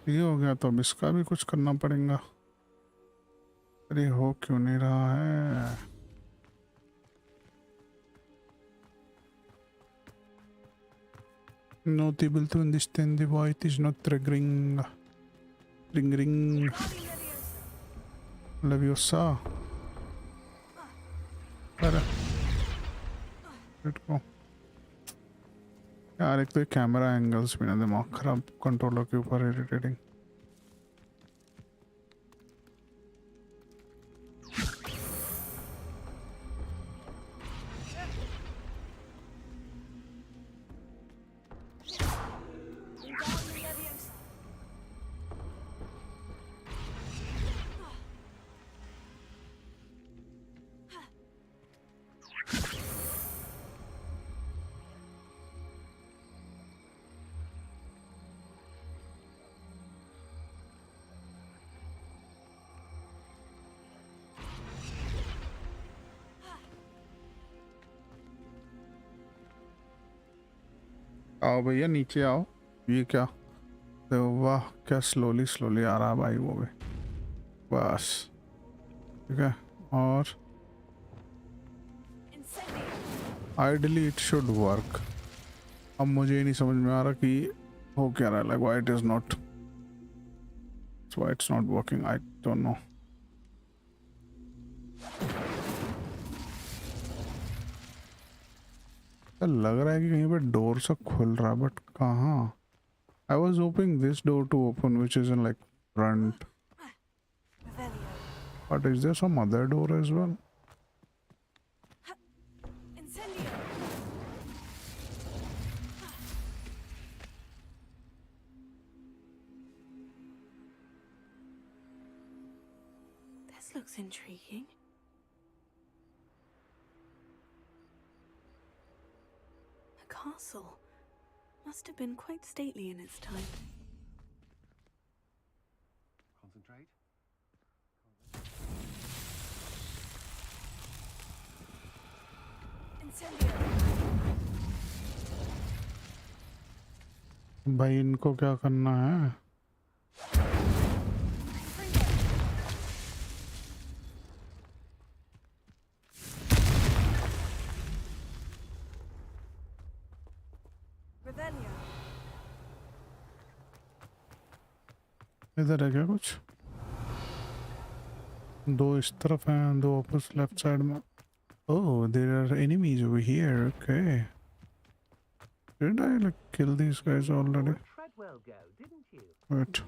Speaker 7: ये हो गया तो अब इसका भी कुछ करना पड़ेगा। अरे हो क्यों नहीं रहा है? Notable to understand the why it is not triggering. Ring. Leviosa. अरे को यार एक तो कैमरा एंगल्स भी ना दिमाग खराब कंट्रोलर के ऊपर इरिटेटिंग। आओ भैया नीचे आओ। ये क्या तो वाह क्या स्लोली आ रहा है भाई वो भी बस ठीक है। और आइडली इट शुड वर्क। अब मुझे ये नहीं समझ में आ रहा कि हो क्या रहा है like why it is not why it's not working I don't know. लग रहा है कि कहीं पे डोर सा खुल रहा है बट कहाँ? I was hoping this door to open which is in like front. But is there some other door as well?
Speaker 1: This looks intriguing. Castle must have been quite stately in its time.
Speaker 3: Concentrate.
Speaker 7: भाई इनको क्या करना है? इधर है क्या कुछ? दो इस तरफ हैं, दो ऑपोजिट लेफ्ट साइड में। Oh, there are enemies over here. Okay. Didn't I like kill these guys already? Wait.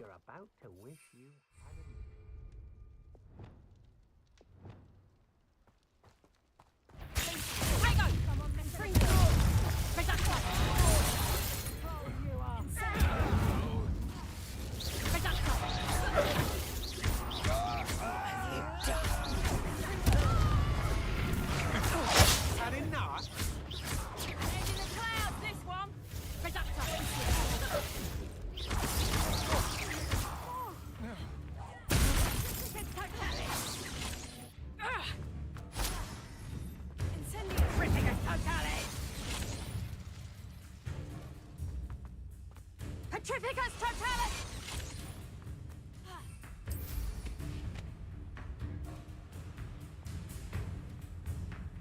Speaker 12: Petrificus Totalis!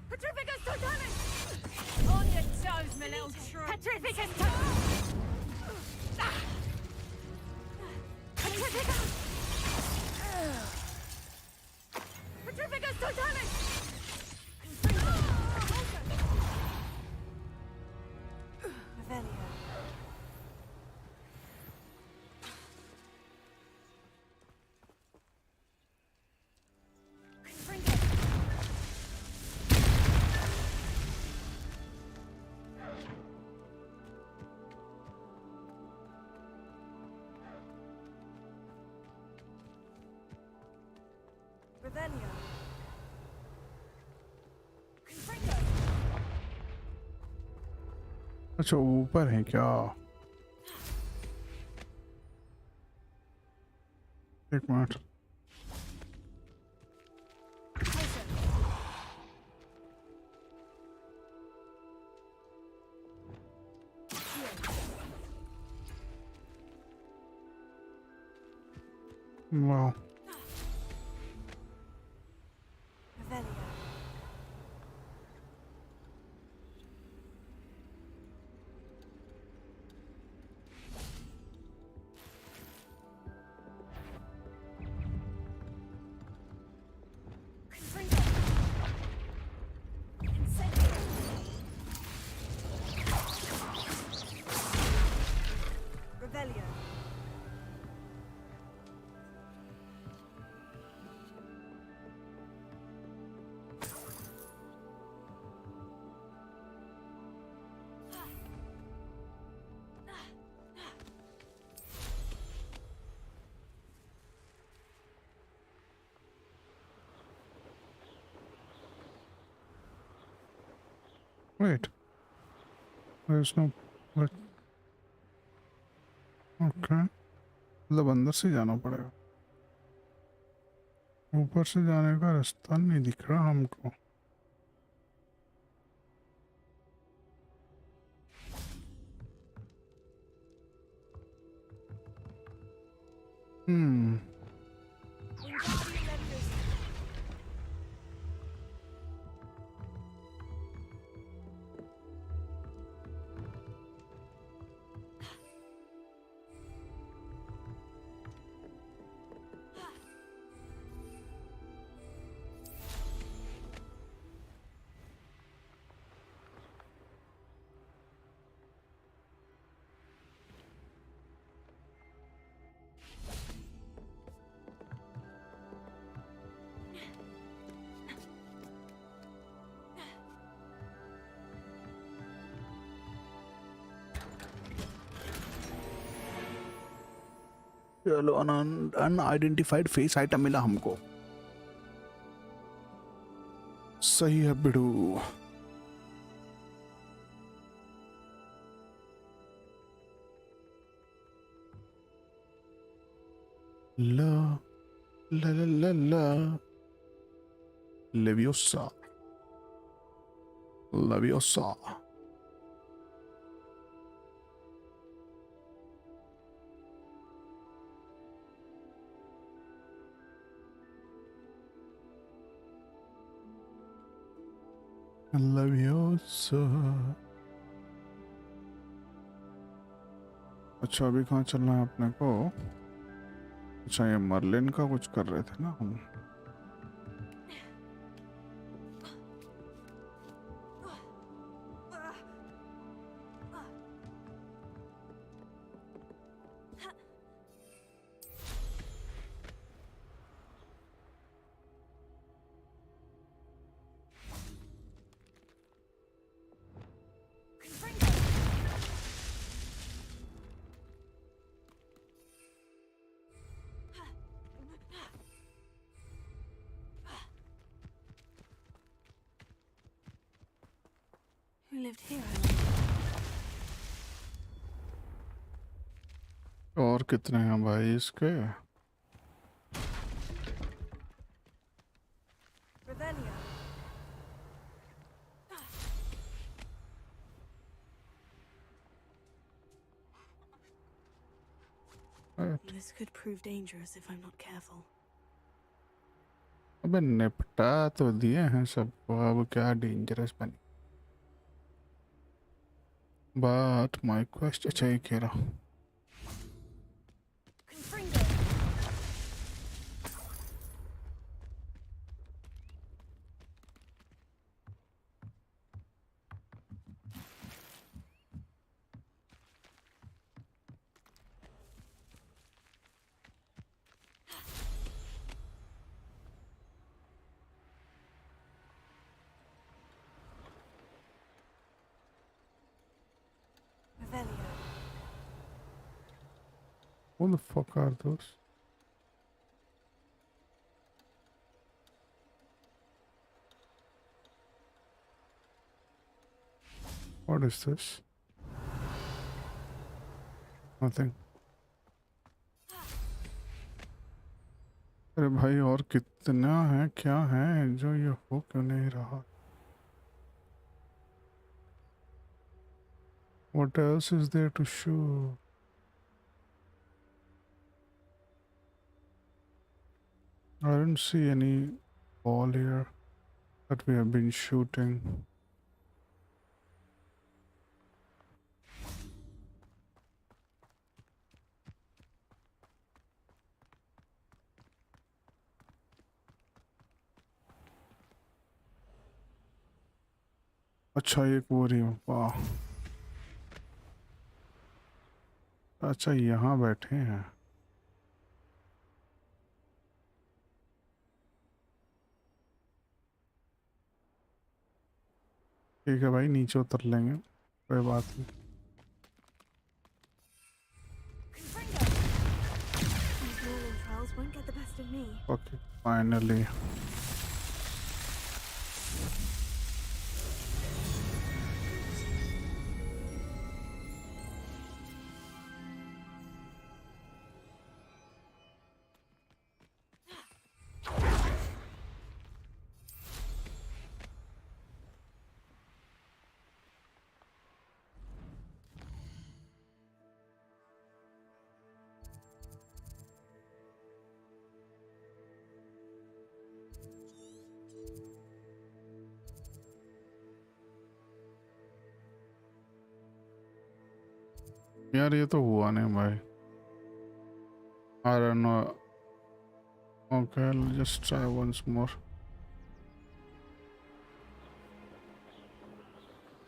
Speaker 12: Petrificus Totalis! On your toes, my little shrew! Petrificus Totalis! Petrificus! Petrificus Totalis! Revelio.
Speaker 10: Revelio.
Speaker 7: अच्छा ऊपर है क्या? एक minute. Wow.
Speaker 10: Revelio. Revelio.
Speaker 7: Wait. There's no. Like. Okay. मतलब अंदर से जाना पड़ेगा. ऊपर से जाने का रास्ता नहीं दिख रहा हमको. Hmm. चलो अनआइडेंटिफाइड फेस आइटम मिला हमको. सही है बिड़ू. ला ला ला ला ला लेवियोसा लेवियोसा. लेवियोसा. अच्छा अभी कहाँ चलना है अपने को? अच्छा ये मर्लिन का कुछ कर रहे थे ना हम.
Speaker 1: Who lived here?
Speaker 7: और कितने हैं भाई इसके?
Speaker 10: Revelio.
Speaker 1: This could prove dangerous if I'm not careful.
Speaker 7: अबे निपटा तो दिए हैं सबको, अब क्या डेंजरस बनी. But my question, अच्छा एक कह रहा.
Speaker 10: Revelio.
Speaker 7: Who the fuck are those? What is this? Nothing. अरे भाई और कितना है क्या है जो ये हो क्यों नहीं रहा? What else is there to show? I don't see any ball here that we have been shooting. अच्छा एक वो रही हूँ वाह अच्छा यहाँ बैठे हैं ठीक है भाई नीचे उतर लेंगे कोई बात नहीं
Speaker 1: These moral trials won't get the best of me.
Speaker 7: Okay finally यार ये तो हुआ नहीं भाई I don't know okay I'll just try once more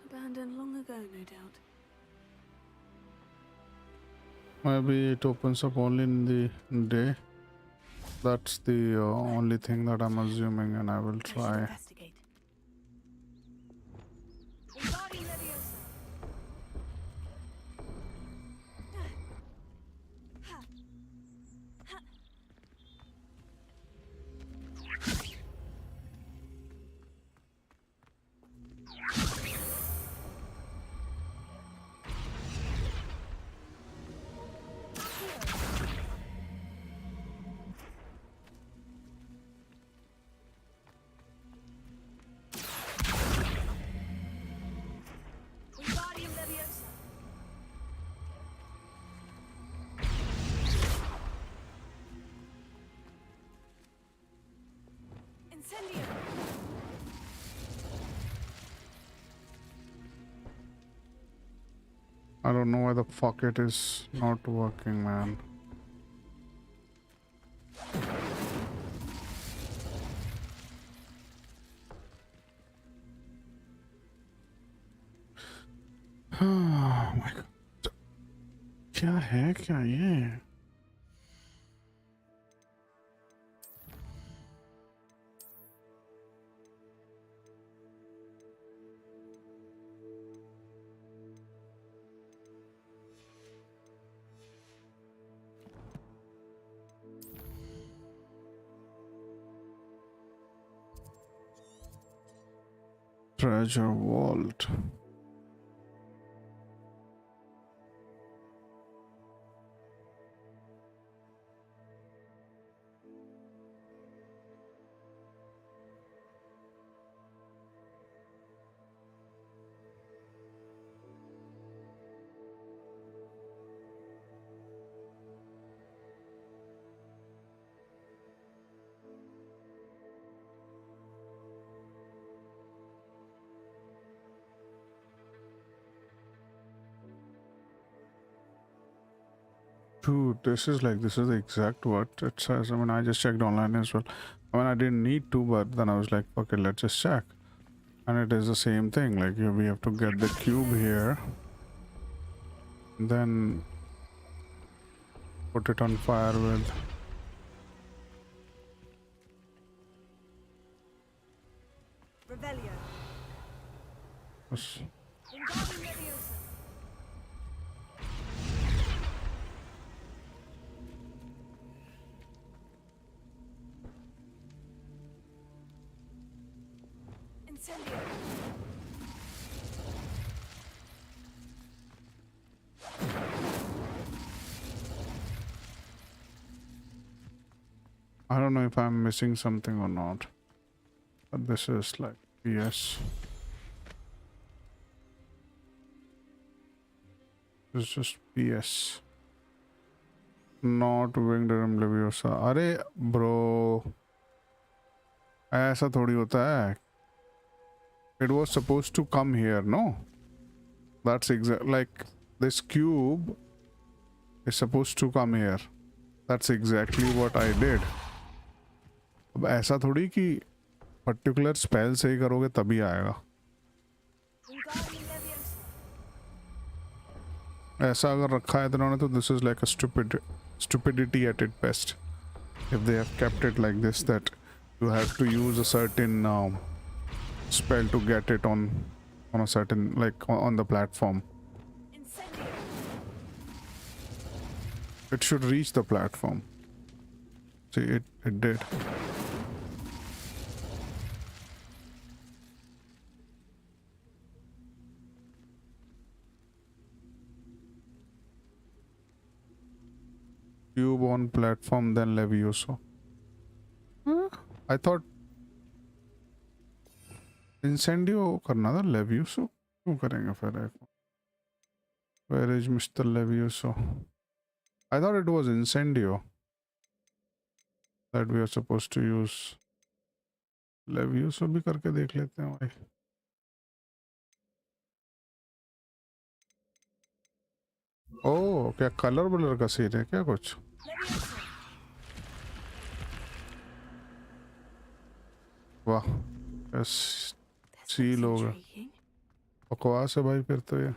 Speaker 1: Abandoned long ago, no doubt.
Speaker 7: maybe it opens up only in the day that's the only thing that I'm assuming and I will try
Speaker 1: Investigate.
Speaker 7: I don't know why the fuck it is not working, man. Oh my god. क्या है क्या ये? Treasure vault. Dude, this is the exact what it says. I mean, I just checked online as well. I mean, I didn't need to, but then I was like, okay, let's just check. And it is the same thing. Like, we have to get the cube here. Then put it on fire with...
Speaker 1: Revelio.
Speaker 7: Yes. I don't know if I'm missing something or not, but this is like yes. This is just PS. Not winged Leviosa. अरे bro, ऐसा थोड़ी होता है. It was supposed to come here, no? That's exact. Like this cube is supposed to come here. That's exactly what I did. अब ऐसा थोड़ी कि particular spell से ही करोगे तभी आएगा. ऐसा अगर रखा है इन्होंने तो this is like a stupidity at its best. If they have kept it like this, that you have to use a certain spell to get it on a certain, like on the platform. It should reach the platform. See, it did. Cube on platform, then Levioso. Huh? I thought Incendio करना था. Levioso क्यों करेंगे फिर? Where is Mr. Levioso? I thought it was Incendio that we are supposed to use. Levioso भी करके देख लेते हैं भाई. ओह, क्या कलर बलर का सीन है क्या कुछ? वाह, सील होगा. बकवास है भाई फिर तो ये.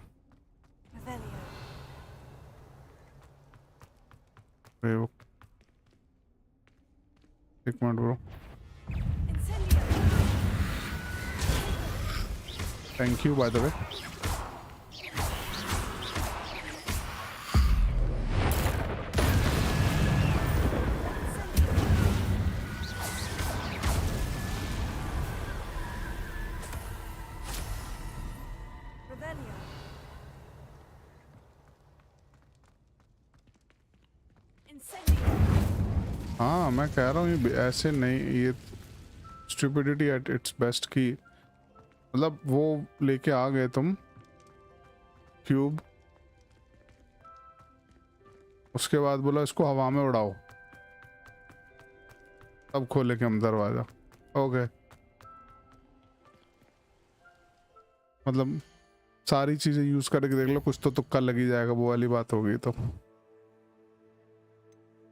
Speaker 7: एक minute bro. Thank you by the way. हाँ मैं कह रहा हूँ ये ऐसे नहीं, ये स्टूपिडिटी एट इट्स बेस्ट की. मतलब वो लेके आ गए तुम क्यूब, उसके बाद बोला इसको हवा में उड़ाओ, तब खोले के हम दरवाजा. ओके, मतलब सारी चीजें यूज करके देख लो, कुछ तो तुक्का लगी जाएगा. वो वाली बात होगी तो.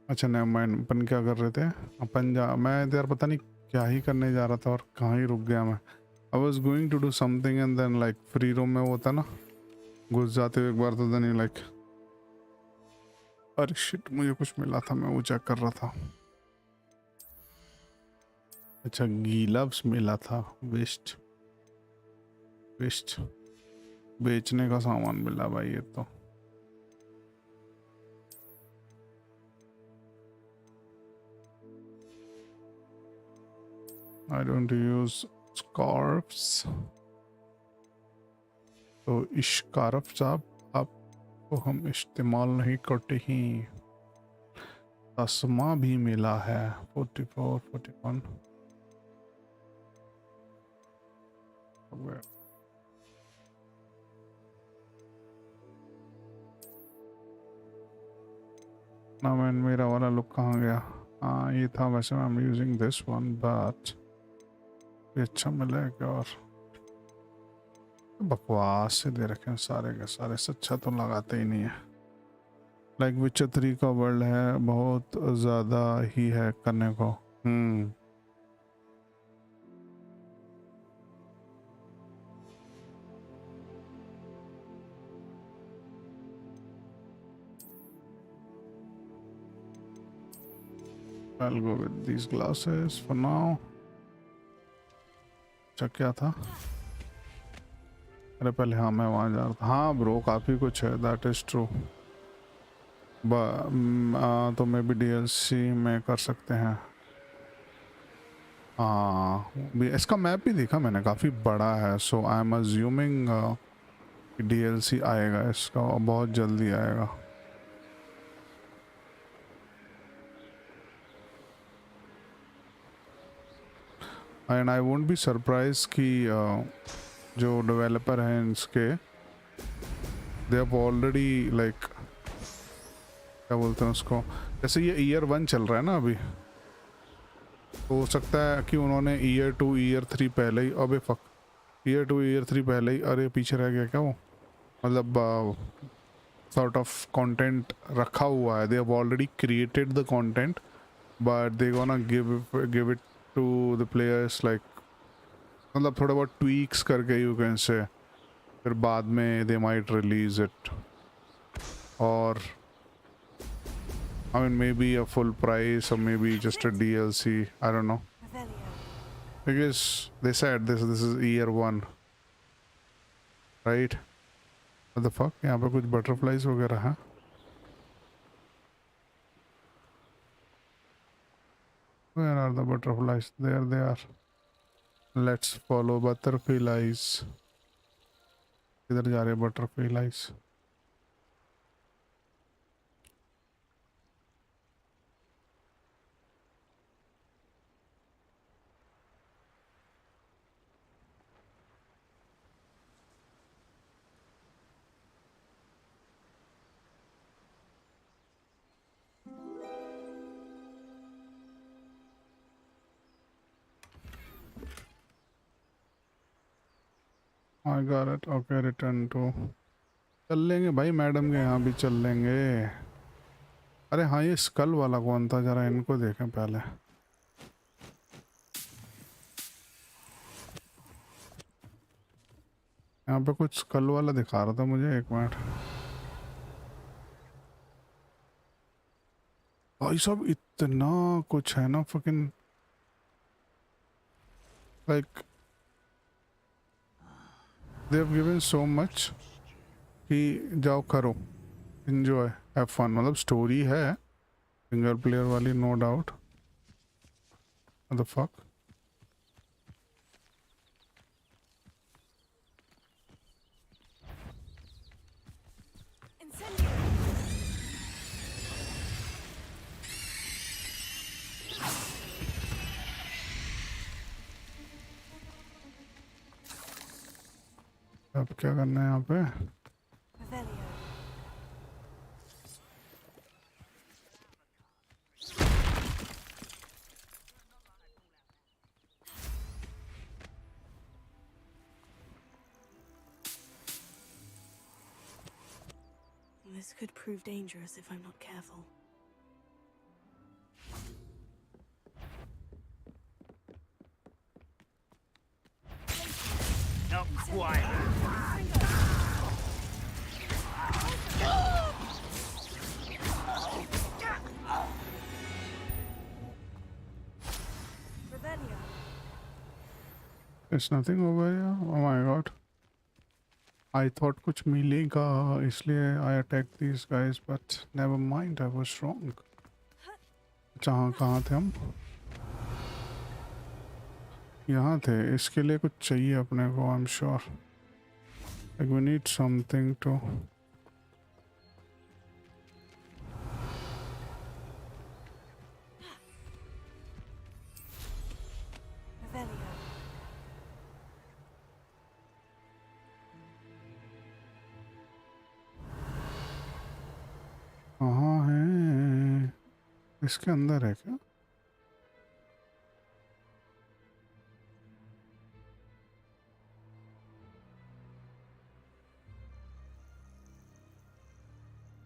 Speaker 7: अच्छा नहीं, मैं अपन क्या कर रहे थे अपन मैं यार पता नहीं क्या ही करने जा रहा था और कहाँ ही रुक गया मैं. I was going to do something and then like free room में वो होता ना, घुस जाते हुए एक बार तो देन लाइक अरे शिट, मुझे कुछ मिला था, मैं वो चेक कर रहा था. अच्छा ग्लव्स मिला था. वेस्ट बेचने का सामान मिला भाई ये तो. I don't use scarves. तो स्कार्फ आप तो हम इस्तेमाल नहीं करते ही. तस्मा भी मिला है. 44, 41. ना मैं मेरा वाला लुक कहाँ गया? हाँ ये था. वैसे I am using this one but ये अच्छा मिला है क्या? और बकवास से दे रखे हैं सारे के सारे, से अच्छा तो लगाते ही नहीं है. लाइक विचर 3 का वर्ल्ड है, बहुत ज़्यादा ही है करने को. I'll go with these glasses for now. अच्छा क्या था? अरे पहले हाँ मैं वहाँ जा रहा था. हाँ ब्रो काफ़ी कुछ है, दैट इज़ ट्रू. तो मे बी DLC में कर सकते हैं. हाँ इसका मैप भी देखा मैंने, काफ़ी बड़ा है. सो आई एम अज्यूमिंग DLC आएगा इसका, और बहुत जल्दी आएगा. And I won't be surprise कि जो डेवलपर हैं इसके, दे हैव ऑलरेडी लाइक, क्या बोलते हैं उसको, जैसे ये ईयर 1 चल रहा है ना अभी, तो हो सकता है कि उन्होंने ईयर 2 ईयर 3 पहले ही, अबे फक, ईयर 2 ईयर 3 पहले ही, अरे पीछे रह गया क्या वो, मतलब सॉर्ट ऑफ कंटेंट रखा हुआ है, they have already created the content but they gonna give it to the players like, मतलब थोड़ा बहुत ट्वीक्स करके यू कैन से, फिर बाद में दे माइट रिलीज इट, और I mean maybe a full price or maybe just a DLC, I don't know, because they said this is year 1, right? What the fuck, यहाँ पे कुछ butterflies वगैरह हैं? Where are the butterflies? There they are. Let's follow butterflies. किधर जा रहे butterflies? I got it. Okay, return to. चल लेंगे भाई, मैडम के यहाँ भी चल लेंगे। अरे हाँ, ये स्कल वाला कौन था, जरा इनको देखें पहले। यहाँ पे कुछ स्कल वाला दिखा रहा था मुझे, एक मिनट। भाई साहब इतना कुछ है ना, fucking like they have given so much कि जाओ करो, enjoy, have fun। मतलब स्टोरी है सिंगल प्लेयर वाली, no doubt. What the fuck? अब क्या करना है यहाँ पे?
Speaker 1: This could prove dangerous if I'm not careful.
Speaker 9: Not quite.
Speaker 7: There's nothing over here. Oh my god. I thought कुछ मिलेगा, इसलिए I attacked these guys, but never mind, I was wrong. अच्छा हाँ, कहाँ थे हम? यहाँ थे। इसके लिए कुछ चाहिए अपने को, I'm sure. Like we need something to. कहाँ है? इसके अंदर है क्या?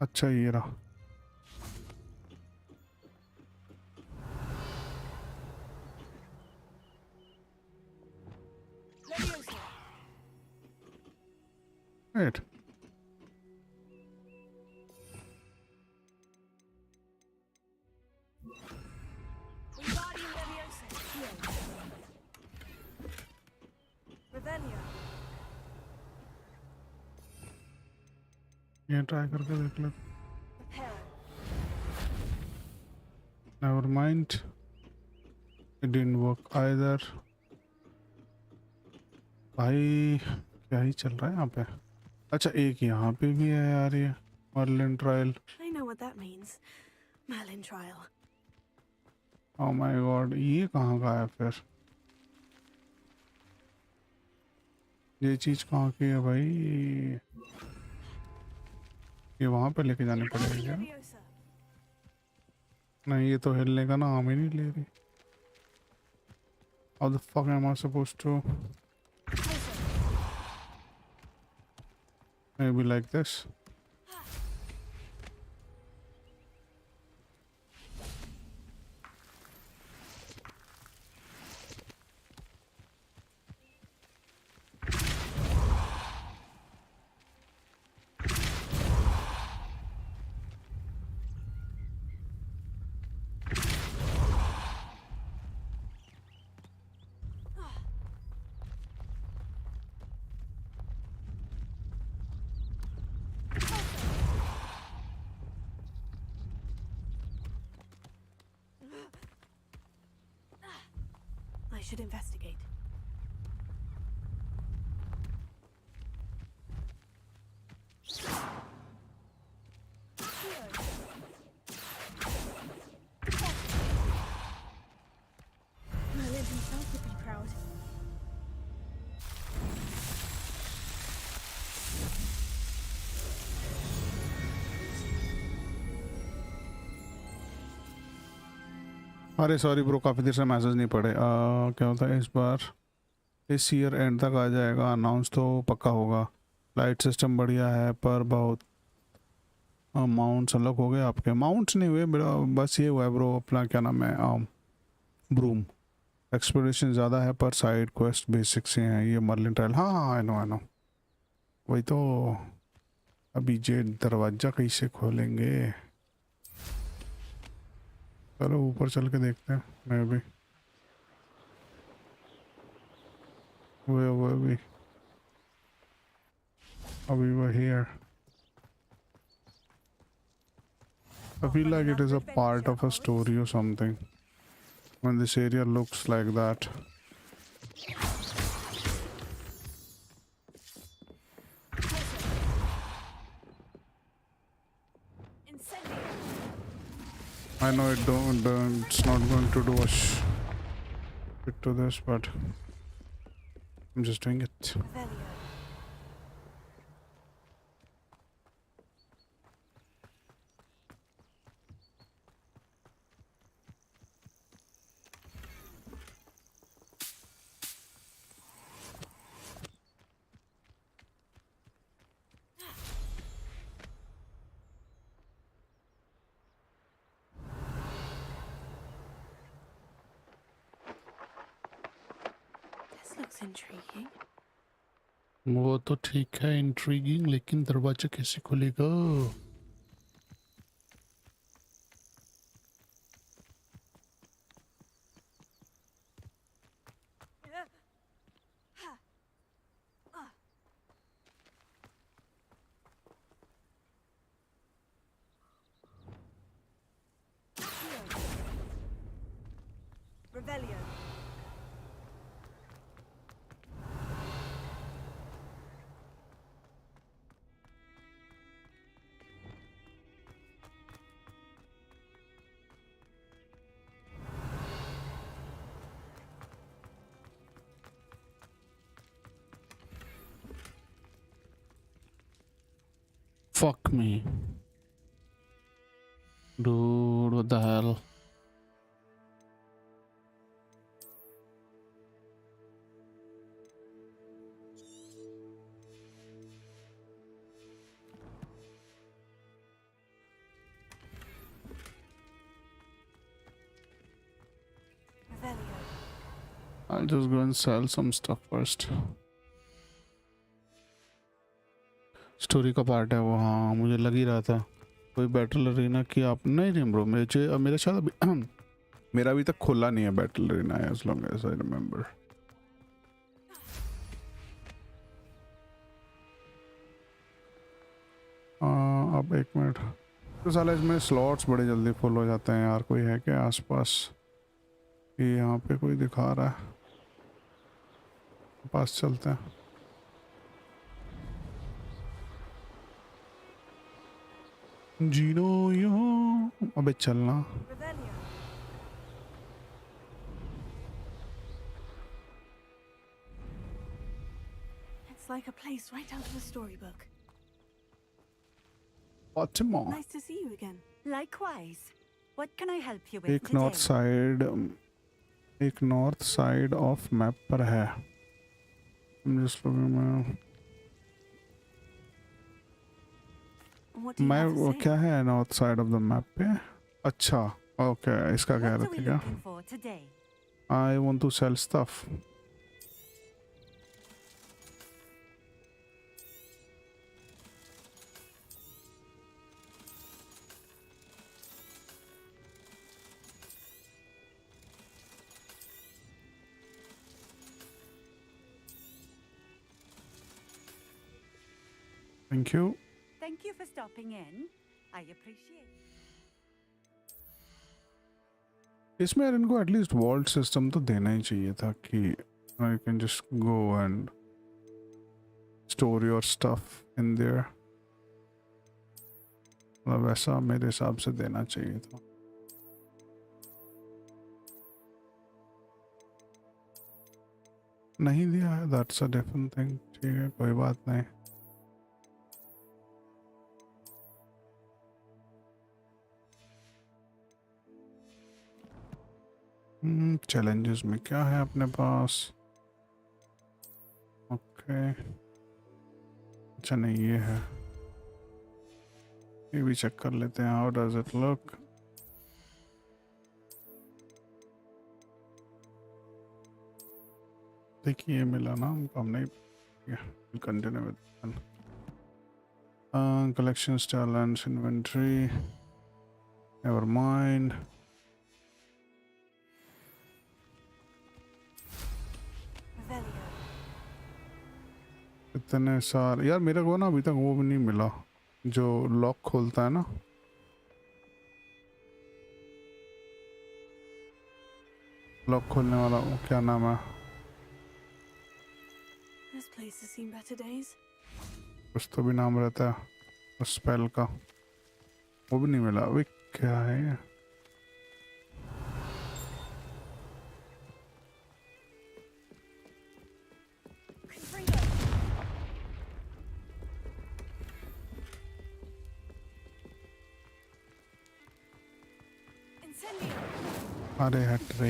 Speaker 7: अच्छा ये रहा। Right. ये ट्राई करके देख ले। Never mind. It didn't work either. भाई क्या ही चल रहा है यहाँ पे? अच्छा एक यहाँ पे भी है यार, ये Merlin trial.
Speaker 1: I know what that means. Merlin trial.
Speaker 7: Oh my god, ये कहाँ का है फिर? ये चीज कहाँ की है भाई? ये वहां पे लेके जानी पड़ेगी क्या? नहीं, ये तो हिलने का नाम ही नहीं ले रही. How the fuck am I supposed to? Maybe like this.
Speaker 1: I should investigate.
Speaker 10: Merlin himself would be proud.
Speaker 7: अरे सॉरी ब्रो, काफ़ी देर से मैसेज नहीं पड़े. क्या होता है इस बार? इस ईयर एंड तक आ जाएगा. अनाउंस तो पक्का होगा. लाइट सिस्टम बढ़िया है पर बहुत माउंट्स अलग हो गए. आपके माउंट्स नहीं हुए मेरा, बस ये हुआ है ब्रो अपना क्या नाम है, ब्रूम. एक्सप्लोरेशन ज़्यादा है पर साइड क्वेस्ट बेसिक से हैं. ये मर्लिन ट्रायल, हाँ हाँ आई नो. वही तो. अभी जे दरवाज़ा कैसे खोलेंगे? चलो ऊपर चल के देखते हैं. मैं भी वो अभी वो here. I feel like it is a part of a story or something when this area looks like that. I know it's not going to do a bit to this, but I'm just doing it.
Speaker 1: This looks intriguing.
Speaker 7: वो तो ठीक है intriguing, लेकिन दरवाजा कैसे खुलेगा?
Speaker 1: Revelio.
Speaker 7: Fuck me. Dude, what the hell? I'll just go and sell some stuff first. Story का part है वो, हाँ मुझे लग ही रहा था. कोई बैटल अरीना की आप नहीं ब्रो, मेरे शायद अभी मेरा अभी तक खुला नहीं है battle arena, as long as I remember. अब एक मिनट. तो साला इसमें स्लॉट्स बड़े जल्दी फुल हो जाते हैं यार. कोई है क्या आसपास? ये यहाँ पे कोई दिखा रहा है, पास चलते हैं. जीनो यो, अबे चलना.
Speaker 1: a place right out of a storybook.
Speaker 7: Baltimore.
Speaker 1: Nice to see you again.
Speaker 13: Likewise. What can I help you with
Speaker 7: एक
Speaker 13: today?
Speaker 7: north side of map पर है. I'm just looking.
Speaker 1: What do you have to
Speaker 7: मैं
Speaker 1: say?
Speaker 7: क्या है north side of the map पे? अच्छा, okay, इसका कह
Speaker 13: What
Speaker 7: रहे
Speaker 13: are we
Speaker 7: थे क्या?
Speaker 13: looking for today?
Speaker 7: I want to sell stuff. Thank you.
Speaker 13: Thank you for stopping in. I appreciate it.
Speaker 7: इसमें यार इनको एटलीस्ट वॉल्ट सिस्टम तो देना ही चाहिए था कि I can just go and store your stuff in their. मतलब वैसा मेरे हिसाब से देना चाहिए था. नहीं दिया है, दैट्स अ डिफरेंट थिंग. ठीक है, कोई बात नहीं. चैलेंजेस में क्या है अपने पास? ओके, अच्छा नहीं ये है, ये भी चेक कर लेते हैं. How does it look? देखिए ये मिला ना हमको, हम नहीं continue with collections, talents, inventory, never mind. इतने साल यार, मेरे को ना अभी तक वो भी नहीं मिला जो लॉक खोलता है ना. लॉक खोलने वाला वो क्या नाम है?
Speaker 1: This place has seen better days.
Speaker 7: कुछ तो भी नाम रहता है उस स्पेल का, वो भी नहीं मिला. अभी क्या है ये? अरे हट रे.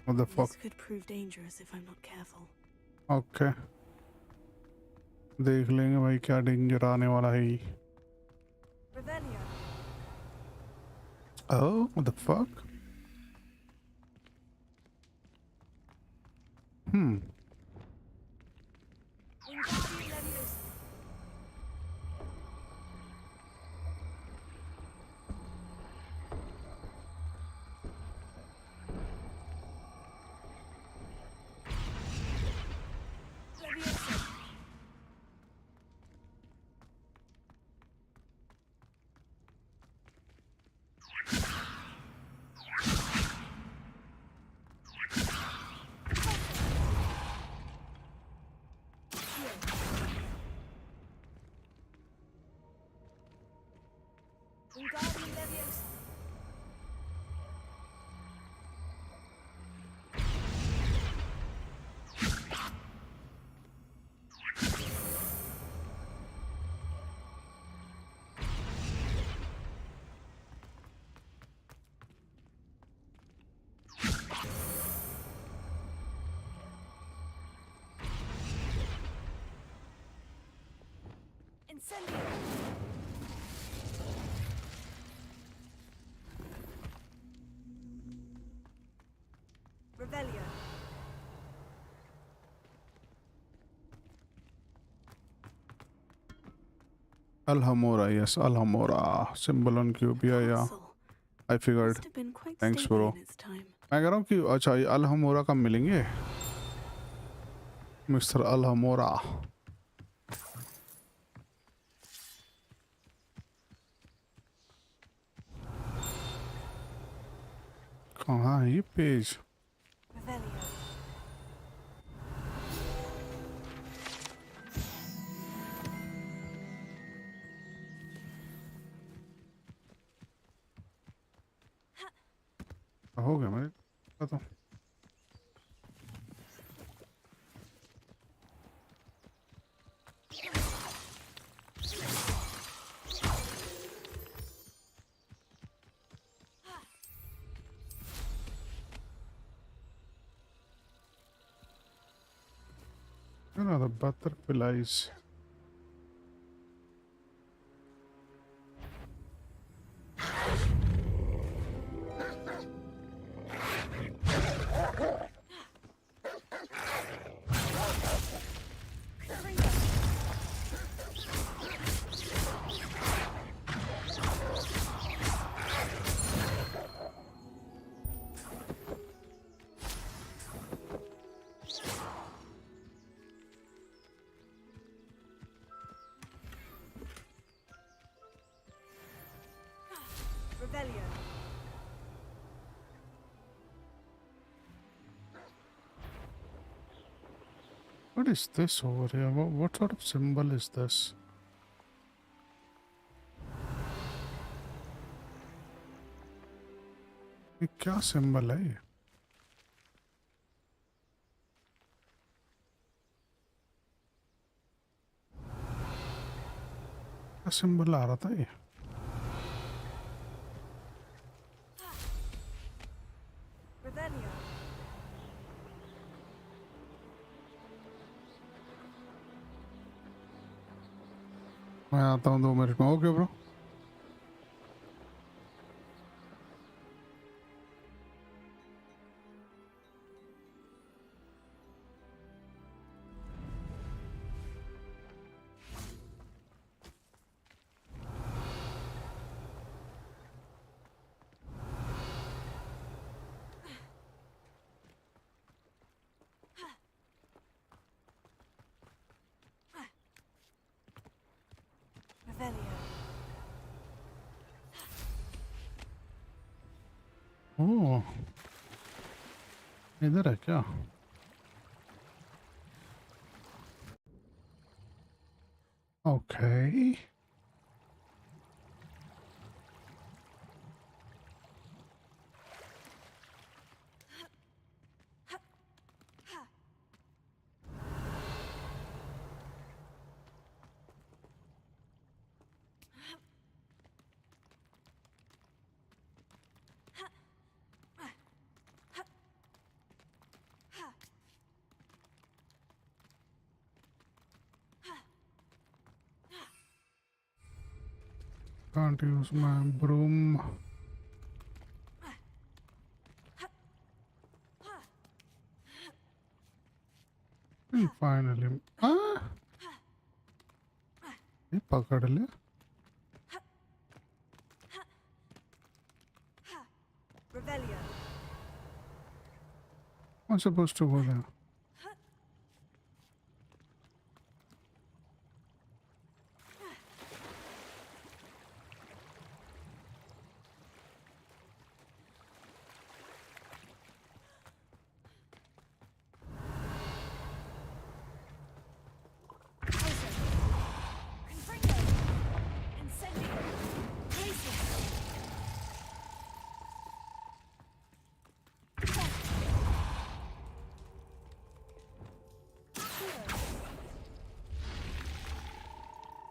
Speaker 7: What the fuck?
Speaker 1: This could prove dangerous if I'm not careful.
Speaker 7: Okay. देख लेंगे भाई क्या डेंजर आने वाला है. Oh, what the fuck?
Speaker 1: Revelio.
Speaker 7: Alhamora, yes, Alhamora. Symbol on cube, yeah. I figured. Thanks, bro. मैं कह रहा हूँ कि अच्छा ये अलहमोरा कब मिलेंगे? मिस्टर अलहमोरा. कहाँ है ये पेज? हो गया मेरे तो. know, the butterflies.
Speaker 12: Rebellion.
Speaker 7: What is this over here? What sort of symbol is this? ये क्या symbol है ये? क्या symbol आ रहा था ये?
Speaker 12: Rebellion.
Speaker 7: मैं आता हूँ 2 मिनट में. Okay bro. ओह, इधर है क्या? Okay. Can't use my broom. And finally, ये पकड़ ले.
Speaker 12: Rebellion.
Speaker 7: I'm supposed to go there.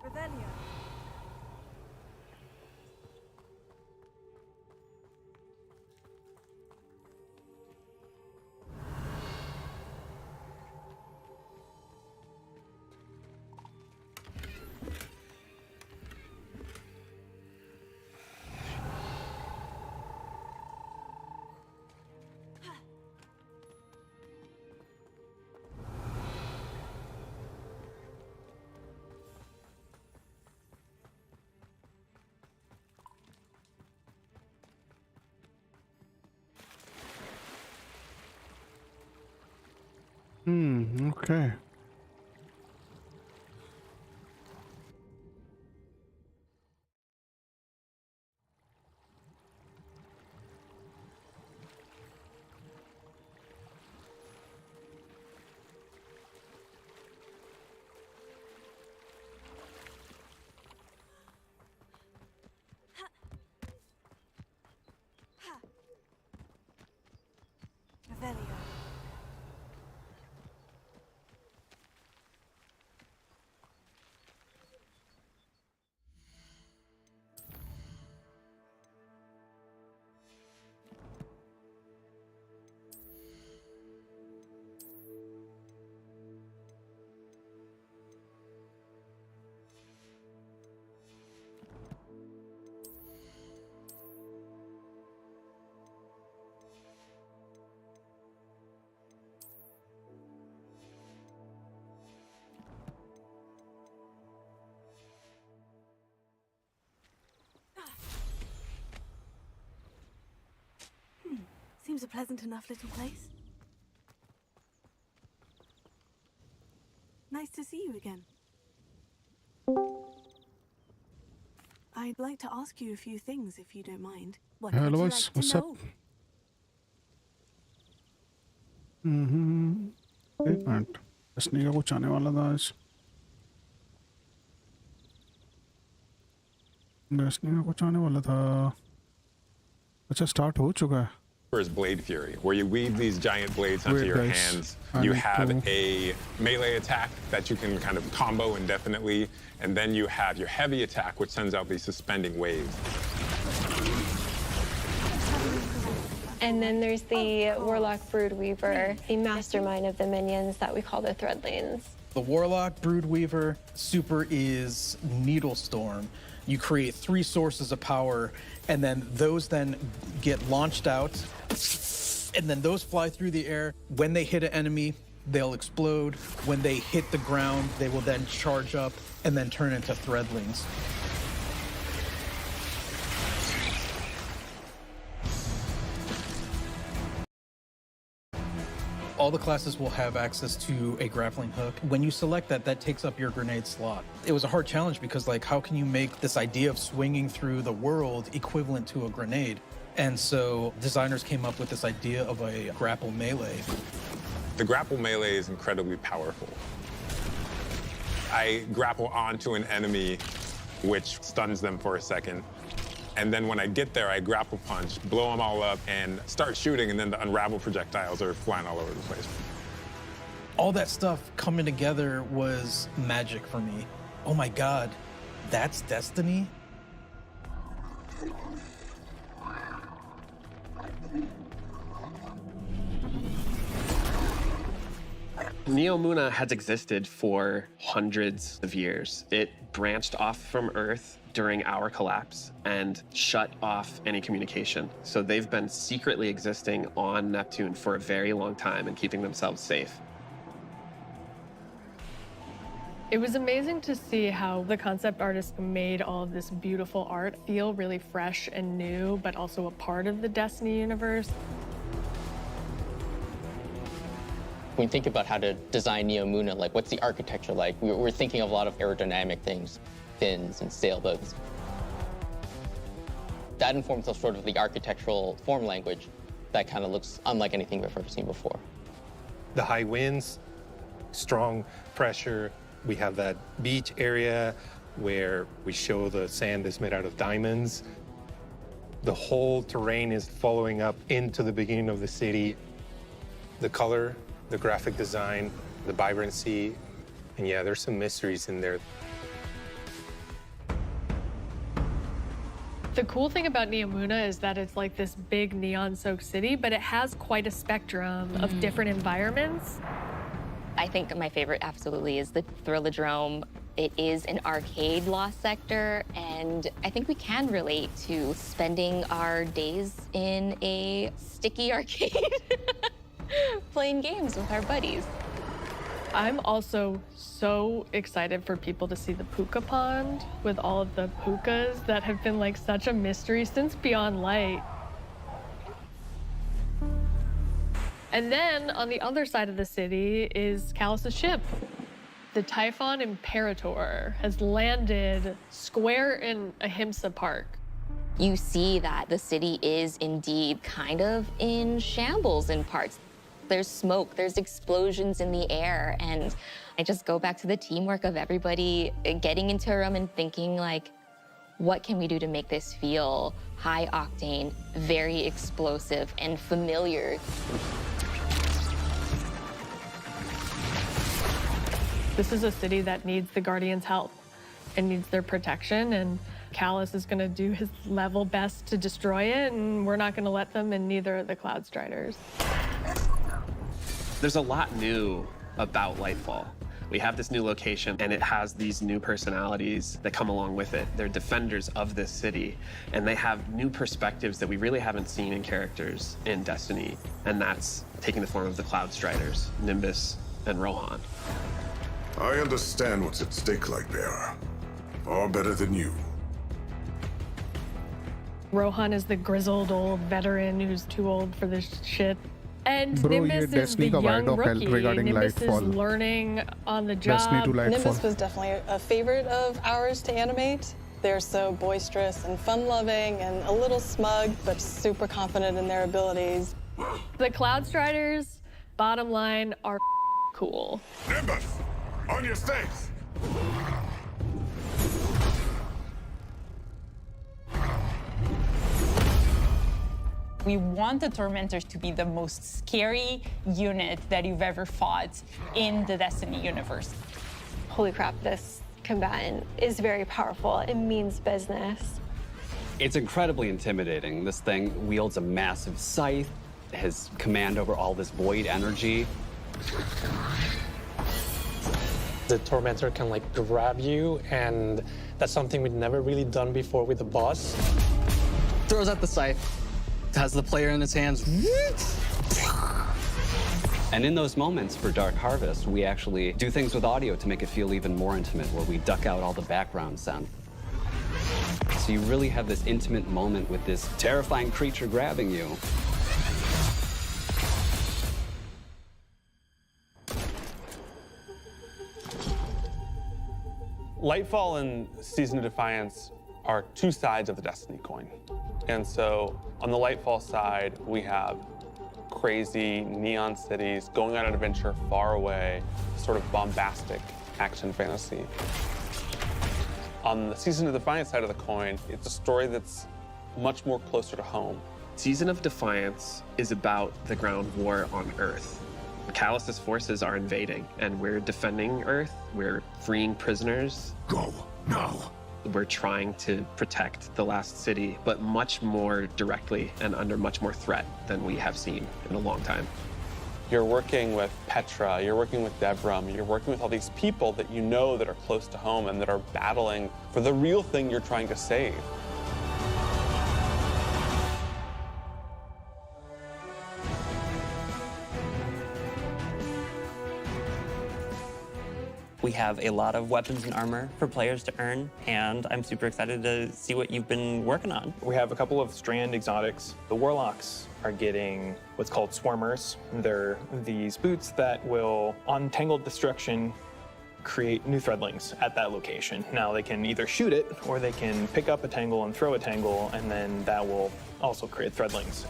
Speaker 12: Rebellion. Okay. Rebellion.
Speaker 1: seems a pleasant enough little place. Nice to see you again. I'd like to ask you a few things, if you don't mind. What would
Speaker 7: Hello,
Speaker 1: you
Speaker 7: boss.
Speaker 1: like to
Speaker 7: What's up?
Speaker 1: know?
Speaker 7: एक minute इसने का कुछ आने वाला था आज इसने का कुछ आने वाला था अच्छा स्टार्ट हो चुका है
Speaker 14: Is Blade Fury, where you weave these giant blades onto your hands. You have a melee attack that you can kind of combo indefinitely, and then you have your heavy attack, which sends out these suspending waves.
Speaker 15: And then there's the Warlock Broodweaver, the mastermind of the minions that we call the Threadlings.
Speaker 16: The Warlock Broodweaver super is Needle Storm. You create 3 sources of power, and then those then get launched out, and then those fly through the air. When they hit an enemy, they'll explode. When they hit the ground, they will then charge up and then turn into Threadlings. All the classes will have access to a grappling hook. When you select that, that takes up your grenade slot. It was a hard challenge because, like, how can you make this idea of swinging through the world equivalent to a grenade? And so designers came up with this idea of a grapple melee.
Speaker 14: The grapple melee is incredibly powerful. I grapple onto an enemy, which stuns them for a second. And then when I get there, I grapple punch, blow them all up, and start shooting, and then the unravel projectiles are flying all over the place.
Speaker 16: All that stuff coming together was magic for me. Oh my God, that's Destiny?
Speaker 17: Neomuna has existed for hundreds of years. It branched off from Earth during our collapse and shut off any communication. So they've been secretly existing on Neptune for a very long time and keeping themselves safe.
Speaker 18: It was amazing to see how the concept artists made all of this beautiful art feel really fresh and new, but also a part of the Destiny universe.
Speaker 19: When we think about how to design Neomuna, like what's the architecture like? We're thinking of a lot of aerodynamic things, fins and sailboats. That informs us sort of the architectural form language that kind of looks unlike anything we've ever seen before.
Speaker 20: The high winds, strong pressure. We have that beach area where we show the sand is made out of diamonds. The whole terrain is following up into the beginning of the city. The color, the graphic design, the vibrancy, and yeah, there's some mysteries in there.
Speaker 18: The cool thing about Neomuna is that it's like this big neon-soaked city, but it has quite a spectrum of different environments.
Speaker 15: I think my favorite absolutely is the Thrillodrome. It is an arcade lost sector, and I think we can relate to spending our days in a sticky arcade playing games with our buddies.
Speaker 18: I'm also so excited for people to see the puka pond with all of the pukas that have been like such a mystery since Beyond Light. And then on the other side of the city is Callus's ship. The Typhon Imperator has landed square in Ahimsa Park.
Speaker 15: You see that the city is indeed kind of in shambles in parts. There's smoke, there's explosions in the air, and I just go back to the teamwork of everybody getting into a room and thinking like, what can we do to make this feel high octane, very explosive, and familiar?
Speaker 18: This is a city that needs the Guardians' help and needs their protection, and Callus is gonna do his level best to destroy it, and we're not gonna let them, and neither are the Cloud Striders.
Speaker 17: There's a lot new about Lightfall. We have this new location, and it has these new personalities that come along with it. They're defenders of this city, and they have new perspectives that we really haven't seen in characters in Destiny, and that's taking the form of the Cloud Striders, Nimbus and Rohan.
Speaker 21: I understand what's at stake, Lightbearer. Far better than you.
Speaker 18: Rohan is the grizzled old veteran who's too old for this shit. And
Speaker 7: Bro,
Speaker 18: Nimbus
Speaker 7: ये
Speaker 18: is the
Speaker 7: Destiny का
Speaker 18: young
Speaker 7: wide of
Speaker 18: rookie.
Speaker 7: help regarding
Speaker 18: Nimbus
Speaker 7: Lightfall.
Speaker 18: is learning on the
Speaker 7: Destiny
Speaker 18: job.
Speaker 7: to Lightfall.
Speaker 6: Nimbus was definitely a favorite of ours to animate. They're so boisterous and fun-loving and a little smug, but super confident in their abilities.
Speaker 18: The Cloud Striders, bottom line, are cool.
Speaker 21: Nimbus, on your stakes.
Speaker 22: We want the Tormentors to be the most scary unit that you've ever fought in the Destiny universe.
Speaker 23: Holy crap, this combatant is very powerful. It means business.
Speaker 24: It's incredibly intimidating. This thing wields a massive scythe, has command over all this void energy.
Speaker 25: The Tormentor can like grab you, and that's something we'd never really done before with the boss.
Speaker 26: Throws out the scythe, has the player in its hands.
Speaker 24: And in those moments for Dark Harvest, we actually do things with audio to make it feel even more intimate, where we duck out all the background sound. So you really have this intimate moment with this terrifying creature grabbing you.
Speaker 14: Lightfall and Season of Defiance are two sides of the Destiny coin. And so on the Lightfall side, we have crazy neon cities going on an adventure far away, sort of bombastic action fantasy. On the Season of Defiance side of the coin, it's a story that's much more closer to home.
Speaker 17: Season of Defiance is about the ground war on Earth. Callus's forces are invading, and we're defending Earth. We're freeing prisoners.
Speaker 21: Go now.
Speaker 17: We're trying to protect the last city, but much more directly and under much more threat than we have seen in a long time.
Speaker 14: You're working with Petra, you're working with Devram, you're working with all these people that you know that are close to home and that are battling for the real thing you're trying to save.
Speaker 27: We have a lot of weapons and armor for players to earn, and I'm super excited to see what you've been working on.
Speaker 28: We have a couple of strand exotics. The Warlocks are getting what's called Swarmers. They're these boots that will, on Tangled Destruction, create new threadlings at that location. Now they can either shoot it, or they can pick up a tangle and throw a tangle, and then that will also create threadlings.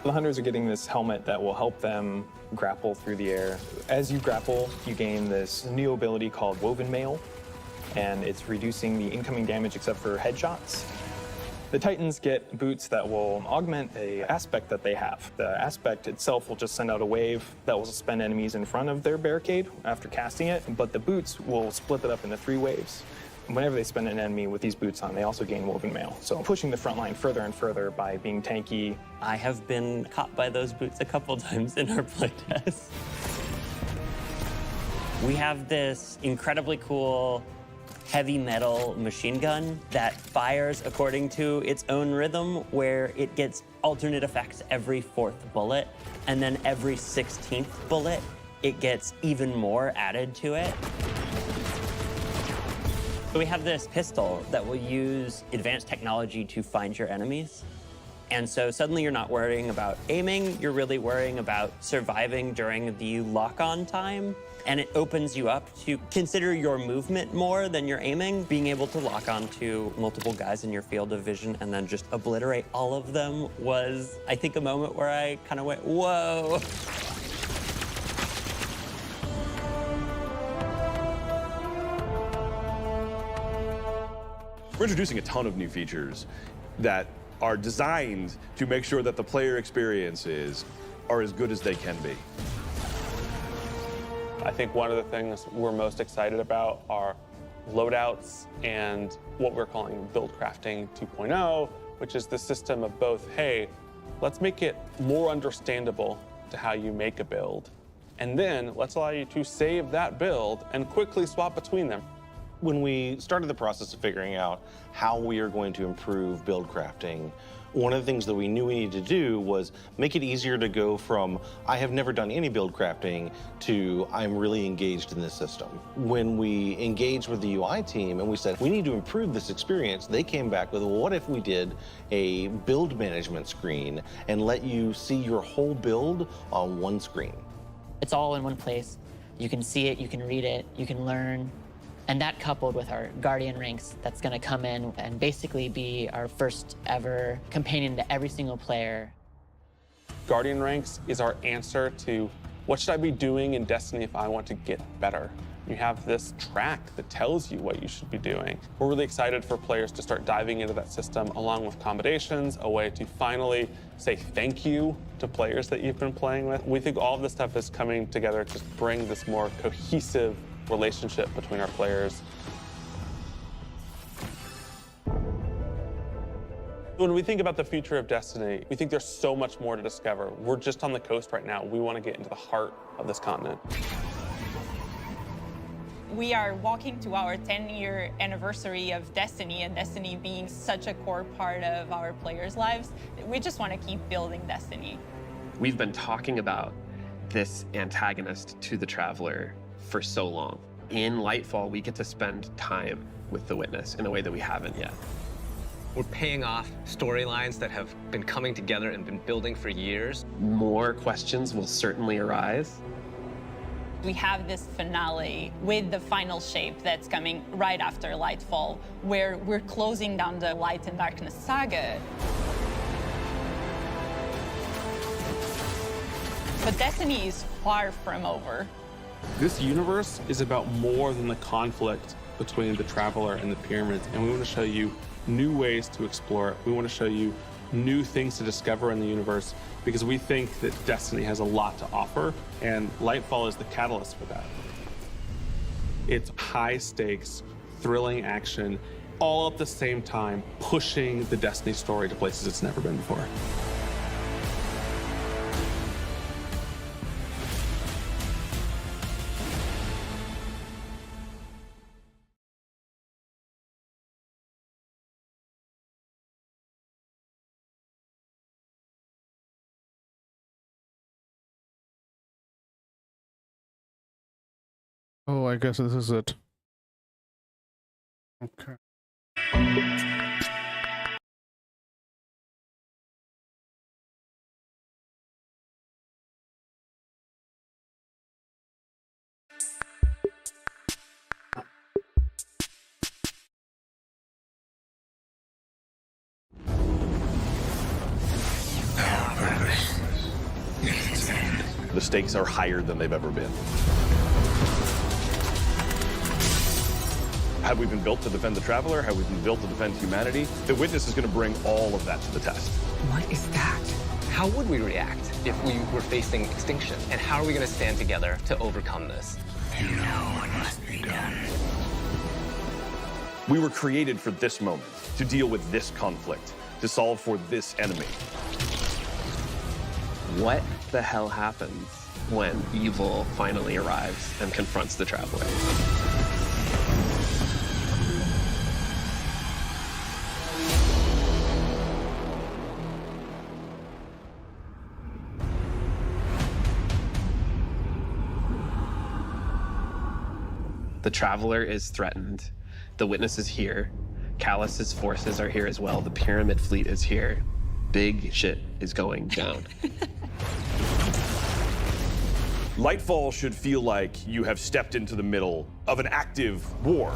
Speaker 28: The hunters are getting this helmet that will help them grapple through the air. As you grapple, you gain this new ability called Woven Mail, and it's reducing the incoming damage except for headshots. The Titans get boots that will augment an aspect that they have. The aspect itself will just send out a wave that will suspend enemies in front of their barricade after casting it, but the boots will split it up into 3 waves. Whenever they spin an enemy with these boots on, they also gain Woven Mail. So pushing the front line further and further by being tanky.
Speaker 27: I have been caught by those boots a couple times in our playtest. We have this incredibly cool heavy metal machine gun that fires according to its own rhythm, where it gets alternate effects every 4th bullet, and then every 16th bullet, it gets even more added to it. We have this pistol that will use advanced technology to find your enemies. And so suddenly you're not worrying about aiming, you're really worrying about surviving during the lock-on time. And it opens you up to consider your movement more than your aiming. Being able to lock on to multiple guys in your field of vision and then just obliterate all of them was, I think, a moment where I kind of went, whoa.
Speaker 29: We're introducing a ton of new features that are designed to make sure that the player experiences are as good as they can be.
Speaker 14: I think one of the things we're most excited about are loadouts and what we're calling build crafting 2.0, which is the system of both, hey, let's make it more understandable to how you make a build, and then let's allow you to save that build and quickly swap between them.
Speaker 30: When we started the process of figuring out how we are going to improve build crafting,
Speaker 2: One of the things that we knew we needed to do was make it easier to go from, I have never done any build crafting, to I'm really engaged in this system. When we engaged with the UI team and we said, we need to improve this experience, they came back with, well, what if we did a build management screen and let you see your whole build on one screen?
Speaker 3: It's all in one place. You can see it, you can read it, you can learn. And that coupled with our Guardian ranks, that's gonna come in and basically be our first ever companion to every single player.
Speaker 28: Guardian ranks is our answer to what should I be doing in Destiny if I want to get better? You have this track that tells you what you should be doing. We're really excited for players to start diving into that system along with accommodations, a way to finally say thank you to players that you've been playing with. We think all of this stuff is coming together to bring this more cohesive relationship between our players. When we think about the future of Destiny, we think there's so much more to discover. We're just on the coast right now. We want to get into the heart of this continent.
Speaker 22: We are walking to our 10-year anniversary of Destiny, and Destiny being such a core part of our players' lives. We just want to keep building Destiny.
Speaker 17: We've been talking about this antagonist to the Traveler for so long. In Lightfall, we get to spend time with the Witness in a way that we haven't yet.
Speaker 4: We're paying off storylines that have been coming together and been building for years.
Speaker 17: More questions will certainly arise.
Speaker 22: We have this finale with the final shape that's coming right after Lightfall, where we're closing down the Light and Darkness saga. But Destiny is far from over.
Speaker 28: This universe is about more than the conflict between the Traveler and the Pyramids, and we want to show you new ways to explore it. We want to show you new things to discover in the universe because we think that Destiny has a lot to offer, and Lightfall is the catalyst for that. It's high stakes, thrilling action, all at the same time, pushing the Destiny story to places it's never been before.
Speaker 7: Oh, I guess this is it. Okay.
Speaker 29: The stakes are higher than they've ever been. Have we been built to defend the Traveler? Have we been built to defend humanity? The Witness is going to bring all of that to the test.
Speaker 4: What is that? How would we react if we were facing extinction? And how are we going to stand together to overcome this?
Speaker 21: You know what must be done.
Speaker 29: We were created for this moment, to deal with this conflict, to solve for this enemy.
Speaker 17: What the hell happens when evil finally arrives and confronts the Traveler? The Traveler is threatened. The Witness is here. Callus's forces are here as well. The Pyramid fleet is here. Big shit is going down.
Speaker 29: Lightfall should feel like you have stepped into the middle of an active war.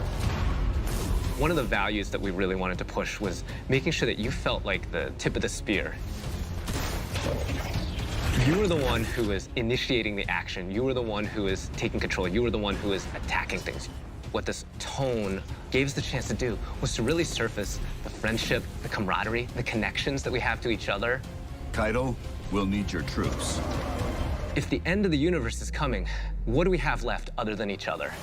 Speaker 4: One of the values that we really wanted to push was making sure that you felt like the tip of the spear. You were the one who was initiating the action. You were the one who was taking control. You were the one who was attacking things. What this tone gave us the chance to do was to really surface the friendship, the camaraderie, the connections that we have to each other.
Speaker 21: Kaido, we'll need your troops.
Speaker 4: If the end of the universe is coming, what do we have left other than each other?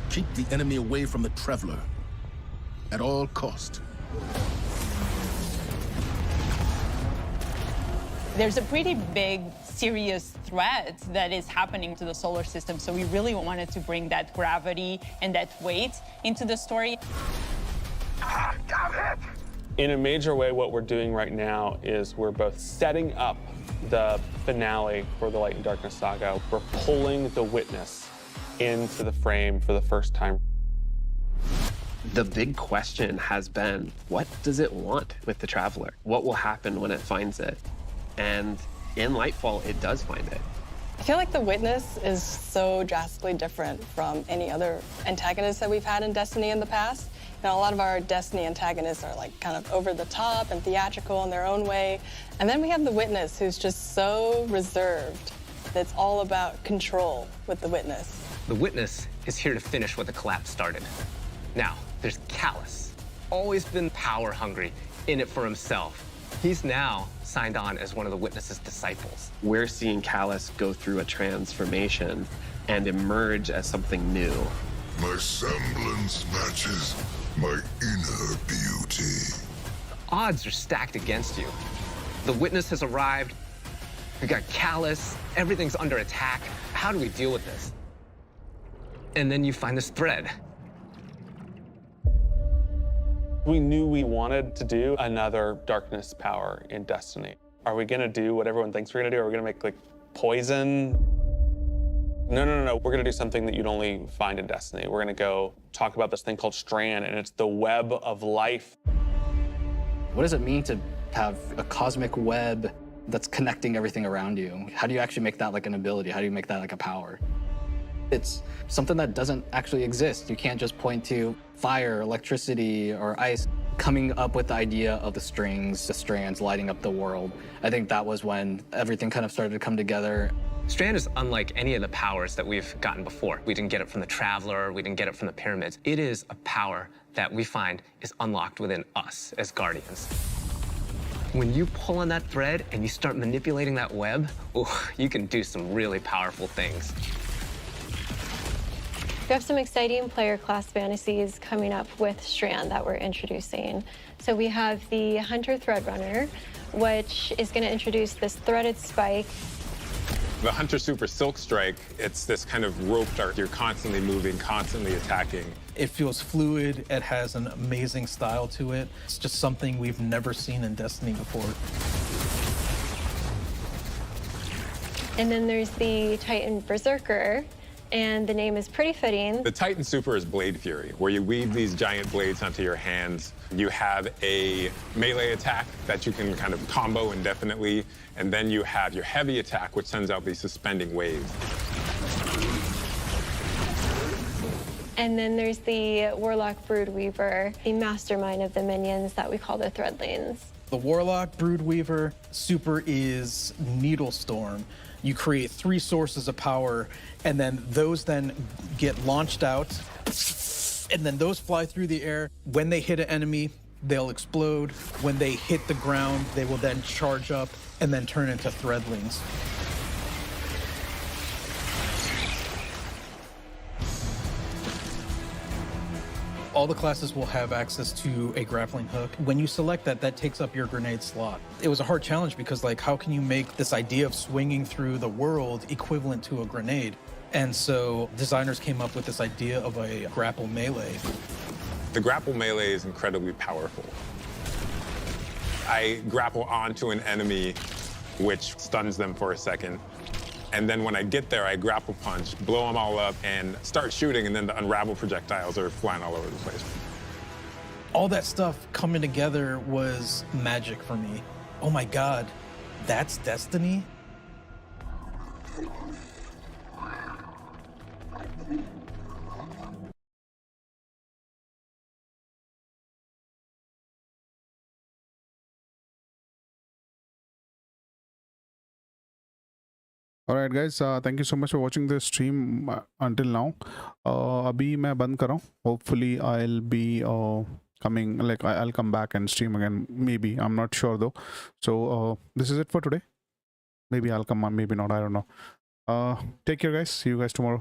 Speaker 21: Keep the enemy away from the Traveler. At all cost.
Speaker 22: There's a pretty big, serious threat that is happening to the solar system, so we really wanted to bring that gravity and that weight into the story.
Speaker 21: Got it!
Speaker 1: In a major way, what we're doing right now is we're both setting up the finale for the Light and Darkness saga. We're pulling the Witness into the frame for the first time.
Speaker 17: The big question has been, what does it want with the Traveler? What will happen when it finds it? And in Lightfall, it does find it.
Speaker 6: I feel like the Witness is so drastically different from any other antagonist that we've had in Destiny in the past. You know, a lot of our Destiny antagonists are like kind of over the top and theatrical in their own way. And then we have the Witness, who's just so reserved. It's all about control with the Witness.
Speaker 4: The Witness is here to finish what the collapse started. Now, there's Callus, always been power hungry, in it for himself. He's now signed on as one of the Witness's disciples.
Speaker 17: We're seeing Callus go through a transformation and emerge as something new.
Speaker 5: My semblance matches my inner beauty.
Speaker 4: Odds are stacked against you. The Witness has arrived. We got Callus. Everything's under attack. How do we deal with this? And then you find this thread.
Speaker 1: We knew we wanted to do another darkness power in Destiny. Are we gonna do what everyone thinks we're gonna do? Are we gonna make like poison? No. We're gonna do something that you'd only find in Destiny. We're gonna go talk about this thing called Strand, and it's the web of life.
Speaker 26: What does it mean to have a cosmic web that's connecting everything around you? How do you actually make that like an ability? How do you make that like a power? It's something that doesn't actually exist. You can't just point to fire, electricity, or ice. Coming up with the idea of the strings, the strands lighting up the world, I think that was when everything kind of started to come together.
Speaker 4: Strand is unlike any of the powers that we've gotten before. We didn't get it from the Traveler, we didn't get it from the pyramids. It is a power that we find is unlocked within us as Guardians. When you pull on that thread and you start manipulating that web, ooh, you can do some really powerful things.
Speaker 23: We have some exciting player class fantasies coming up with Strand that we're introducing. So we have the Hunter Threadrunner, which is going to introduce this threaded spike.
Speaker 14: The Hunter Super Silk Strike, it's this kind of rope dart. You're constantly moving, constantly attacking.
Speaker 8: It feels fluid. It has an amazing style to it. It's just something we've never seen in Destiny before.
Speaker 23: And then there's the Titan Berserker, and the name is pretty fitting.
Speaker 14: The Titan Super is Blade Fury, where you weave these giant blades onto your hands. You have a melee attack that you can kind of combo indefinitely, and then you have your heavy attack, which sends out these suspending waves.
Speaker 23: And then there's the Warlock Broodweaver, the mastermind of the minions that we call the Threadlings.
Speaker 8: The Warlock Broodweaver Super is Needlestorm. You create 3 sources of power, and then those then get launched out, and then those fly through the air. When they hit an enemy, they'll explode. When they hit the ground, they will then charge up and then turn into Threadlings. All the classes will have access to a grappling hook. When you select that, that takes up your grenade slot. It was a hard challenge because, like, how can you make this idea of swinging through the world equivalent to a grenade? And so designers came up with this idea of a grapple melee.
Speaker 14: The grapple melee is incredibly powerful. I grapple onto an enemy, which stuns them for a second. And then when I get there, I grapple punch, blow them all up, and start shooting, and then the unravel projectiles are flying all over the place.
Speaker 8: All that stuff coming together was magic for me. Oh my God, that's Destiny?
Speaker 7: All right, guys. Thank you so much for watching the stream until now. अभी मैं बंद कर रहा हूँ. Hopefully, I'll be coming. Like I'll come back and stream again. Maybe, I'm not sure though. So this is it for today. Maybe I'll come on. Maybe not. I don't know. Take care, guys. See you guys tomorrow.